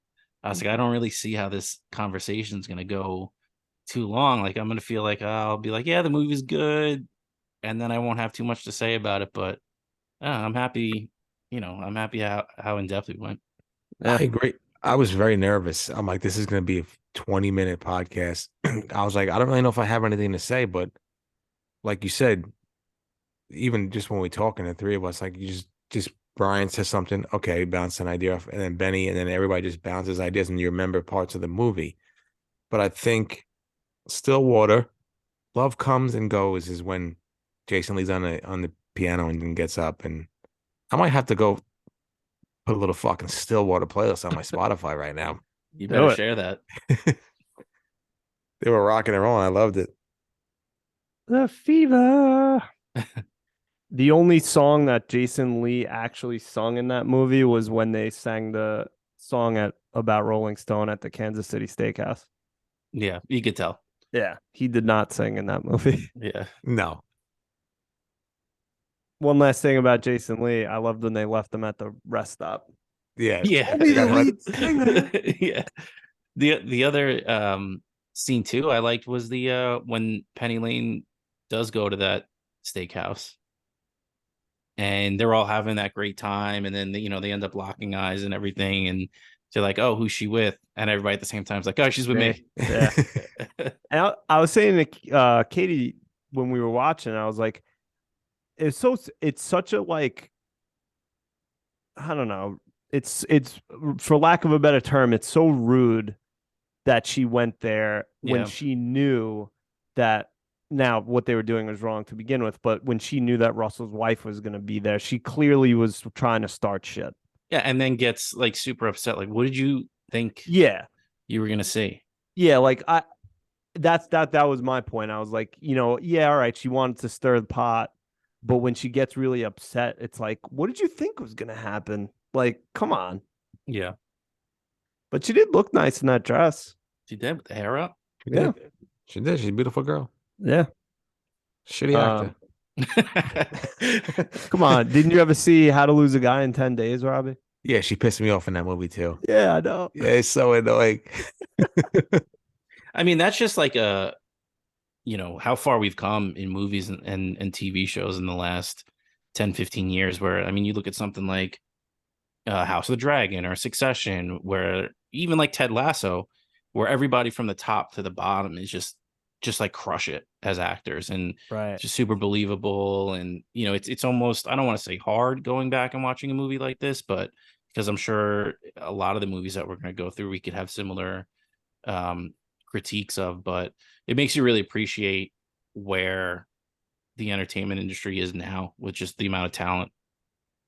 [SPEAKER 3] I was like, I don't really see how this conversation is going to go too long. Like, I'm going to feel like I'll be like, yeah, the movie's good, and then I won't have too much to say about it. But I'm happy, I'm happy how in depth we went.
[SPEAKER 1] I agree. I was very nervous. I'm like, this is going to be a 20-minute podcast. I was like, I don't really know if I have anything to say, but like you said, even just when we talking, the three of us, like you just Brian says something, okay, bounce an idea off, and then Benny, and then everybody just bounces ideas, and you remember parts of the movie. But I think Stillwater, Love Comes and Goes is when Jason Lee's on the piano and then gets up, and I might have to go put a little fucking Stillwater playlist on my Spotify right now.
[SPEAKER 3] You better share that.
[SPEAKER 1] They were rocking and rolling. I loved it.
[SPEAKER 2] The fever. The only song that Jason Lee actually sung in that movie was when they sang the song about Rolling Stone at the Kansas City Steakhouse.
[SPEAKER 3] Yeah, you could tell.
[SPEAKER 2] Yeah, he did not sing in that movie.
[SPEAKER 3] Yeah.
[SPEAKER 1] No.
[SPEAKER 2] One last thing about Jason Lee, I loved when they left him at the rest stop.
[SPEAKER 1] Yeah.
[SPEAKER 3] Yeah.
[SPEAKER 2] Only the lead singer.
[SPEAKER 3] Yeah. The other scene too I liked was the when Penny Lane does go to that steakhouse and they're all having that great time, and then they end up locking eyes and everything, and they're like, oh, who's she with? And everybody at the same time is like, oh, she's with me.
[SPEAKER 2] Yeah. And I was saying to Katie when we were watching, I was like, it's such a, like, I don't know, it's for lack of a better term, it's so rude that she went there when she knew that now what they were doing was wrong to begin with, but when she knew that Russell's wife was going to be there, she clearly was trying to start shit.
[SPEAKER 3] Yeah, and then gets like super upset. Like, what did you think?
[SPEAKER 2] Yeah,
[SPEAKER 3] you were gonna see?
[SPEAKER 2] Yeah, like that was my point. I was like, yeah, all right, she wanted to stir the pot, but when she gets really upset, it's like, what did you think was gonna happen? Like, come on.
[SPEAKER 3] Yeah,
[SPEAKER 2] but she did look nice in that dress.
[SPEAKER 3] She did with the hair up.
[SPEAKER 2] Yeah,
[SPEAKER 1] she did. She's a beautiful girl.
[SPEAKER 2] Yeah.
[SPEAKER 1] Shitty actor.
[SPEAKER 2] Come on. Didn't you ever see How to Lose a Guy in 10 Days, Robbie?
[SPEAKER 1] Yeah, she pissed me off in that movie too.
[SPEAKER 2] Yeah, I know.
[SPEAKER 1] Yeah, it's so annoying.
[SPEAKER 3] I mean, that's just like how far we've come in movies and TV shows in the last 10, 15 years, where, I mean, you look at something like House of the Dragon or Succession, where even like Ted Lasso, where everybody from the top to the bottom is just like crush it as actors, and just super believable. And it's almost, I don't want to say hard going back and watching a movie like this, but because I'm sure a lot of the movies that we're going to go through we could have similar critiques of, but it makes you really appreciate where the entertainment industry is now with just the amount of talent.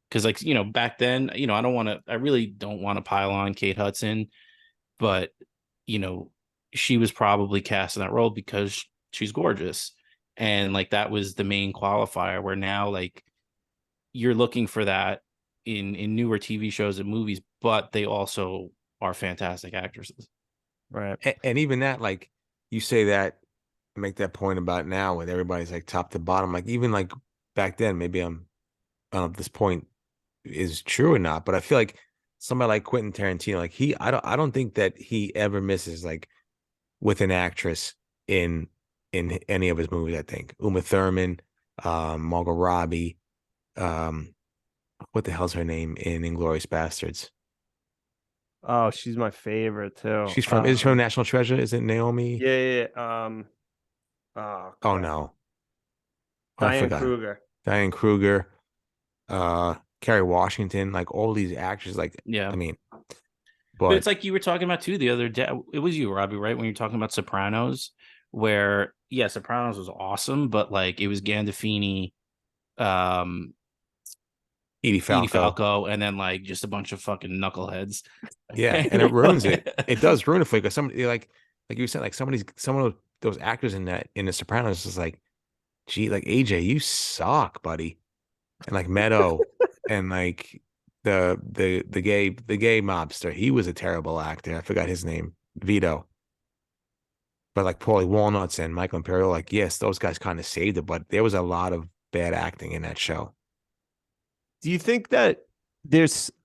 [SPEAKER 3] Because back then, I really don't want to pile on Kate Hudson, but she was probably cast in that role because she's gorgeous, and like that was the main qualifier, where now like you're looking for that in newer TV shows and movies, but they also are fantastic actresses.
[SPEAKER 2] Right.
[SPEAKER 1] And even that, like you say that, make that point about now with everybody's like top to bottom, like even like back then, maybe I don't know if this point is true or not, but I feel like somebody like Quentin Tarantino, like I don't think that he ever misses like with an actress in any of his movies. I think Uma Thurman, Margot Robbie, um, what the hell's her name in Inglourious Bastards?
[SPEAKER 2] Oh, she's my favorite too.
[SPEAKER 1] She's from is she from National Treasure? Is it Naomi?
[SPEAKER 2] Yeah, yeah, yeah. Oh
[SPEAKER 1] Oh
[SPEAKER 2] crap.
[SPEAKER 1] no, oh, I
[SPEAKER 2] Diane
[SPEAKER 1] forgot.
[SPEAKER 2] Kruger.
[SPEAKER 1] Diane Kruger, Kerry Washington, like all these actors. Like
[SPEAKER 3] Yeah.
[SPEAKER 1] I mean,
[SPEAKER 3] But
[SPEAKER 1] but
[SPEAKER 3] it's like you were talking about too the other day. It was you, Robbie, right? When you're talking about Sopranos, where yeah, Sopranos was awesome, but like it was Gandolfini, um,
[SPEAKER 1] Edie
[SPEAKER 3] Edie
[SPEAKER 1] Falco,
[SPEAKER 3] Falco, and then like just a bunch of fucking knuckleheads.
[SPEAKER 1] yeah, and it ruins it. It does ruin it for you because somebody like you said, like some of those actors in the Sopranos is like, gee, like AJ, you suck, buddy, and like Meadow, and like the gay mobster, he was a terrible actor. I forgot his name, Vito. But like Paulie Walnuts and Michael Imperial, like yes, those guys kind of saved it, but there was a lot of bad acting in that show.
[SPEAKER 2] Do you think that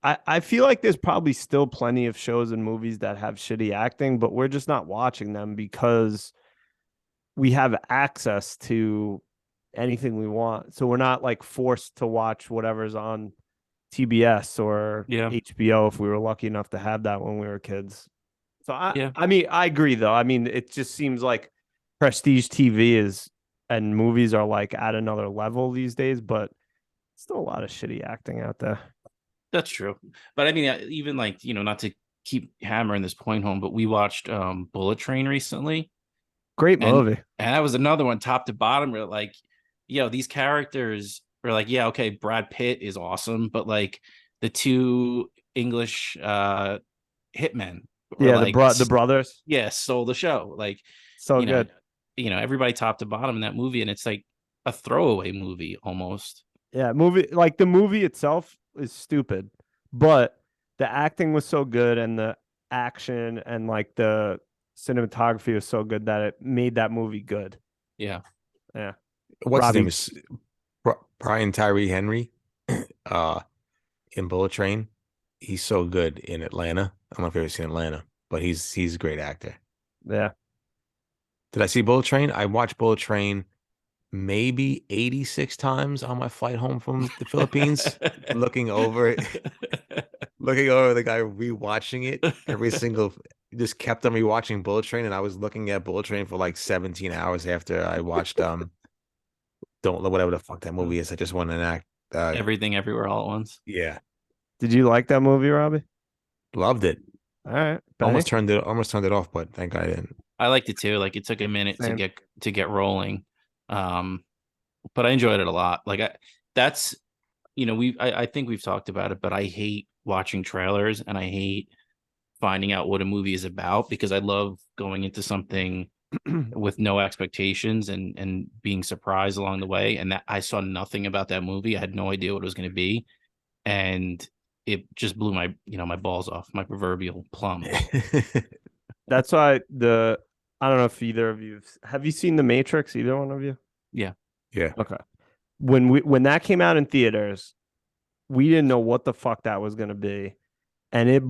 [SPEAKER 2] I feel like there's probably still plenty of shows and movies that have shitty acting, but we're just not watching them because we have access to anything we want. So we're not like forced to watch whatever's on TBS or
[SPEAKER 3] Yeah,
[SPEAKER 2] HBO if we were lucky enough to have that when we were kids. So
[SPEAKER 3] yeah.
[SPEAKER 2] I mean I agree though. I mean it just seems like prestige TV is and movies are like at another level these days, but still a lot of shitty acting out there.
[SPEAKER 3] That's true. But I mean, even like, not to keep hammering this point home, but we watched Bullet Train recently,
[SPEAKER 2] Great
[SPEAKER 3] and
[SPEAKER 2] movie.
[SPEAKER 3] that was another one top to bottom where like, these characters are like, yeah, okay, Brad Pitt is awesome, but like the two English hitmen were
[SPEAKER 2] Yeah,
[SPEAKER 3] like
[SPEAKER 2] the brothers.
[SPEAKER 3] yeah, stole the show. Like,
[SPEAKER 2] So
[SPEAKER 3] you know,
[SPEAKER 2] good.
[SPEAKER 3] everybody top to bottom in that movie, and it's like a throwaway movie almost.
[SPEAKER 2] Yeah, movie like the movie itself is stupid, but the acting was so good and the action and like the cinematography was so good that it made that movie good.
[SPEAKER 3] Yeah.
[SPEAKER 2] Yeah.
[SPEAKER 1] What's his name
[SPEAKER 2] Robbie.
[SPEAKER 1] is Brian Tyree Henry, uh, in Bullet Train. He's so good in Atlanta. I don't know if you've ever seen Atlanta, but he's a great actor.
[SPEAKER 2] Yeah.
[SPEAKER 1] Did I see Bullet Train? I watched Bullet Train maybe 86 times on my flight home from the Philippines, looking over looking over the guy rewatching it every single just kept on rewatching Bullet Train, and I was looking at Bullet Train for like 17 hours after I watched don't know whatever the fuck that movie is. I just want an act.
[SPEAKER 3] Everything Everywhere All at Once.
[SPEAKER 1] Yeah,
[SPEAKER 2] Did you like that movie, Robbie?
[SPEAKER 1] loved it.
[SPEAKER 2] All right. Benny?
[SPEAKER 1] Almost turned it off, but thank God I didn't.
[SPEAKER 3] I liked it too. Like it took a minute
[SPEAKER 2] Same.
[SPEAKER 3] to get rolling. Um, but I enjoyed it a lot. Like that's I think we've talked about it, but I hate watching trailers and I hate finding out what a movie is about because I love going into something with no expectations and being surprised along the way. And that I saw nothing about that movie. I had no idea what it was going to be. And it just blew my balls off, my proverbial plums.
[SPEAKER 2] That's why I don't know if either of you have you seen The Matrix, either one of you?
[SPEAKER 3] Yeah.
[SPEAKER 1] Yeah.
[SPEAKER 2] Okay. When that came out in theaters, we didn't know what the fuck that was going to be, and it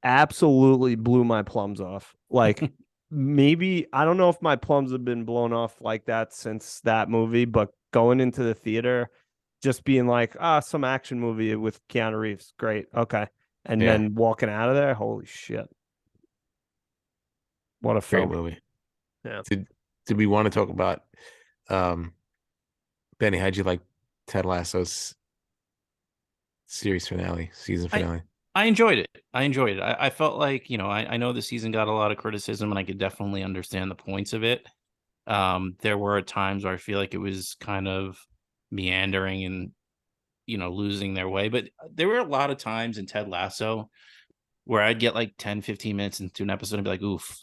[SPEAKER 2] absolutely blew my plums off. Like maybe I don't know if my plums have been blown off like that since that movie, but going into the theater, just being like, some action movie with Keanu Reeves, great, okay, and
[SPEAKER 1] Yeah.
[SPEAKER 2] then walking out of there, holy shit, what a
[SPEAKER 1] Great
[SPEAKER 2] film!
[SPEAKER 1] movie.
[SPEAKER 2] Yeah.
[SPEAKER 1] Did we want to talk about Benny, how'd you like Ted Lasso's season finale?
[SPEAKER 3] I enjoyed it. I felt like, I know the season got a lot of criticism and I could definitely understand the points of it. There were times where I feel like it was kind of meandering and, losing their way. But there were a lot of times in Ted Lasso where I'd get like 10, 15 minutes into an episode and be like, oof,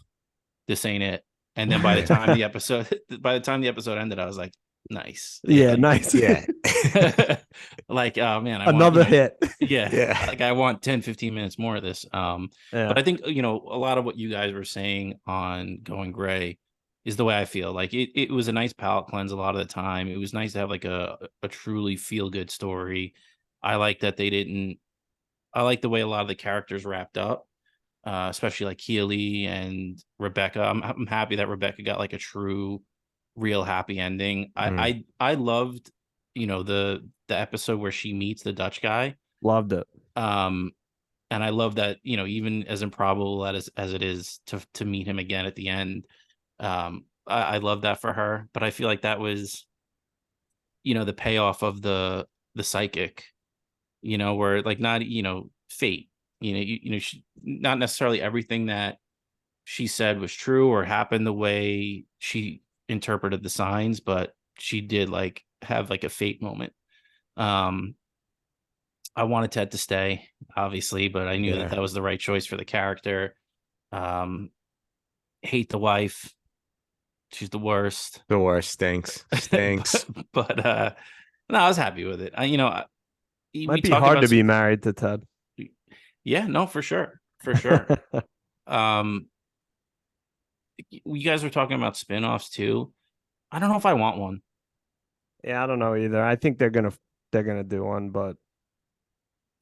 [SPEAKER 3] this ain't it. And then by the time the episode ended, I was like, nice.
[SPEAKER 2] Yeah, nice.
[SPEAKER 1] Yeah.
[SPEAKER 3] Like, oh man,
[SPEAKER 2] Another hit.
[SPEAKER 3] Yeah.
[SPEAKER 1] Yeah.
[SPEAKER 3] Like I want 10, 15 minutes more of this.
[SPEAKER 2] Yeah.
[SPEAKER 3] But I think, a lot of what you guys were saying on Going Gray is the way I feel. Like it was a nice palate cleanse a lot of the time. It was nice to have like a truly feel good story. I like that I like the way a lot of the characters wrapped up. especially like Keely and Rebecca. I'm happy that Rebecca got like a true, real happy ending. I loved, the episode where she meets the Dutch guy.
[SPEAKER 2] Loved it.
[SPEAKER 3] Um, and I love that, even as improbable as it is to meet him again at the end. I love that for her, but I feel like that was, the payoff of the psychic, where like not, fate, not necessarily everything that she said was true or happened the way she interpreted the signs, but she did like have like a fate moment. Um, I wanted Ted to stay, obviously, but I knew that
[SPEAKER 1] Yeah.
[SPEAKER 3] was the right choice for the character. Um, hate the wife. She's the worst.
[SPEAKER 1] The worst. Stinks. Stinks.
[SPEAKER 3] but no, I was happy with it. We
[SPEAKER 2] Might be
[SPEAKER 3] talk
[SPEAKER 2] hard
[SPEAKER 3] about
[SPEAKER 2] to be married to Ted.
[SPEAKER 3] Yeah, no, for sure. For sure. Um, you guys were talking about spin-offs too. I don't know if I want one.
[SPEAKER 2] Yeah, I don't know either. I think they're gonna do one, but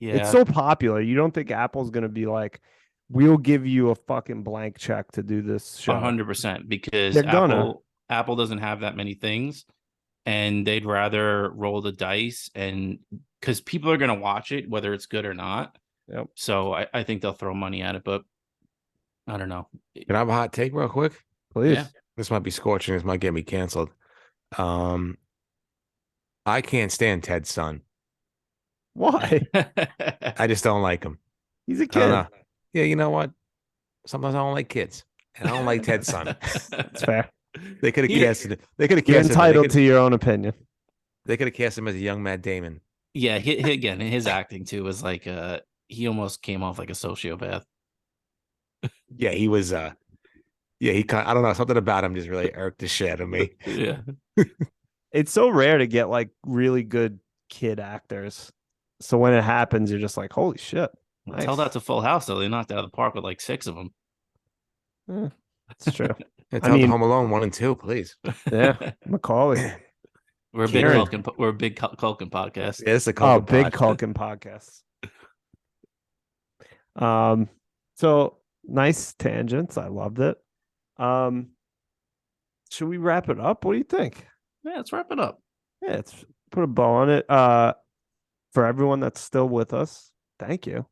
[SPEAKER 2] it's
[SPEAKER 3] Yeah,
[SPEAKER 2] so popular. You don't think Apple's gonna be like, we'll give you a fucking blank check to do this show?
[SPEAKER 3] 100%, because
[SPEAKER 2] They're gonna.
[SPEAKER 3] Apple doesn't have that many things, and they'd rather roll the dice, and because people are gonna watch it whether it's good or not.
[SPEAKER 2] Yep.
[SPEAKER 3] So I think they'll throw money at it, but I don't know.
[SPEAKER 1] Can I have a hot take real quick?
[SPEAKER 2] Please.
[SPEAKER 3] Yeah.
[SPEAKER 1] This might be scorching. This might get me canceled. Um, I can't stand Ted's son.
[SPEAKER 2] Why?
[SPEAKER 1] I just don't like him.
[SPEAKER 2] He's a
[SPEAKER 1] I don't
[SPEAKER 2] kid.
[SPEAKER 1] know. Yeah, you know what? Sometimes I don't like kids, and I don't like Ted's son.
[SPEAKER 2] It's fair.
[SPEAKER 1] They could have
[SPEAKER 3] He-
[SPEAKER 1] casted it. They could have
[SPEAKER 2] You're
[SPEAKER 1] cast him.
[SPEAKER 2] entitled to your own opinion.
[SPEAKER 1] They could have cast him as a young Matt Damon.
[SPEAKER 3] Yeah, again, his acting too was like he almost came off like a sociopath.
[SPEAKER 1] Yeah, he was. Yeah, he kind. I don't know. Something about him just really irked the shit out of me.
[SPEAKER 3] Yeah.
[SPEAKER 2] It's so rare to get like really good kid actors. So when it happens, you're just like, holy shit. Nice.
[SPEAKER 3] Tell that to Full House though. They knocked out of the park with like 6 of them.
[SPEAKER 2] Yeah, that's true.
[SPEAKER 1] Yeah,
[SPEAKER 2] I
[SPEAKER 1] tell
[SPEAKER 2] mean-
[SPEAKER 1] Home Alone 1 and 2, please.
[SPEAKER 2] Yeah. Macaulay.
[SPEAKER 3] We're a big
[SPEAKER 2] Karen.
[SPEAKER 3] Culkin podcast.
[SPEAKER 1] Yeah, it's a
[SPEAKER 2] Oh,
[SPEAKER 1] Culkin
[SPEAKER 2] big
[SPEAKER 1] pod.
[SPEAKER 2] Culkin podcast. So nice tangents. I loved it. Should we wrap it up? What do you think?
[SPEAKER 3] Yeah, let's wrap it up.
[SPEAKER 2] Yeah, let's put a bow on it. For everyone that's still with us, thank you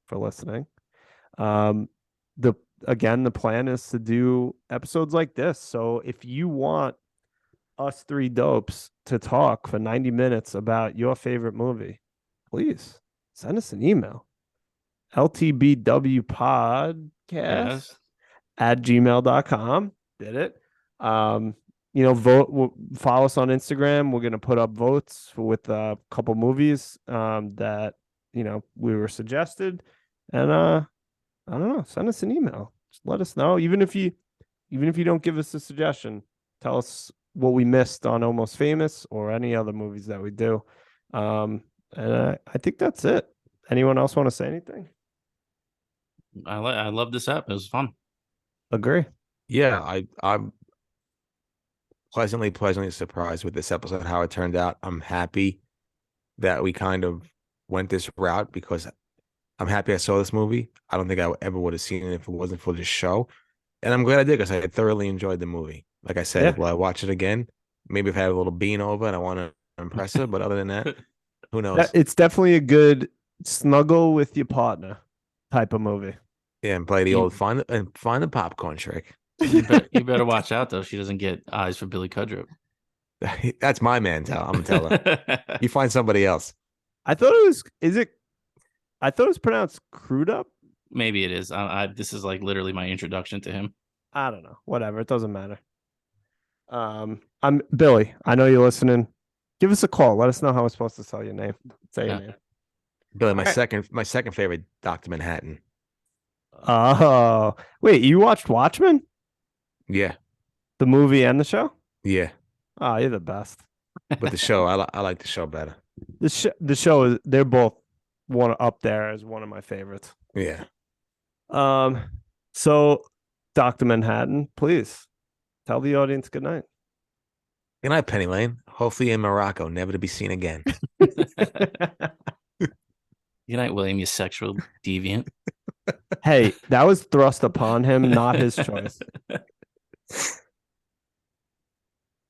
[SPEAKER 2] for listening. The plan is to do episodes like this. So if you want us three dopes to talk for 90 minutes about your favorite movie, please send us an email. LTBW podcast
[SPEAKER 3] Yes.
[SPEAKER 2] at gmail.com. Did it. Vote, follow us on Instagram. We're going to put up votes with a couple movies that, we were suggested. And I don't know, send us an email. Just let us know. Even if you don't give us a suggestion, tell us what we missed on Almost Famous or any other movies that we do. And I think that's it. Anyone else want to say anything?
[SPEAKER 3] I love this app. It was fun.
[SPEAKER 2] Agree.
[SPEAKER 1] Yeah, I'm pleasantly surprised with this episode, how it turned out. I'm happy that we kind of went this route because I'm happy I saw this movie. I don't think I ever would have seen it if it wasn't for this show. And I'm glad I did because I thoroughly enjoyed the movie. Like I said, will I watch it again? Maybe if I have a little bean over and I want to impress her. But other than that, who knows?
[SPEAKER 2] It's definitely a good snuggle with your partner type of movie.
[SPEAKER 1] Yeah, and play the old find the popcorn trick.
[SPEAKER 3] You better watch out though. She doesn't get eyes for Billy Cudrup.
[SPEAKER 1] That's my man. I'm gonna tell her. You find somebody else.
[SPEAKER 2] I thought it was. I thought it was pronounced crude up.
[SPEAKER 3] Maybe it is. This is like literally my introduction to him.
[SPEAKER 2] I don't know. Whatever. It doesn't matter. I'm Billy. I know you're listening. Give us a call. Let us know how we're supposed to spell your name. Say your name.
[SPEAKER 1] Billy, my
[SPEAKER 2] Alright.
[SPEAKER 1] second favorite Dr. Manhattan.
[SPEAKER 2] Oh, wait. You watched Watchmen?
[SPEAKER 1] Yeah.
[SPEAKER 2] The movie and the show?
[SPEAKER 1] Yeah.
[SPEAKER 2] Oh, you're the best.
[SPEAKER 1] But the show, I like the show better.
[SPEAKER 2] The show is. They're both one up there as one of my favorites.
[SPEAKER 1] Yeah.
[SPEAKER 2] So Dr. Manhattan, please tell the audience good night.
[SPEAKER 1] Good night, Penny Lane. Hopefully in Morocco, never to be seen again.
[SPEAKER 3] Good night, William, you sexual deviant.
[SPEAKER 2] Hey, that was thrust upon him, not his choice.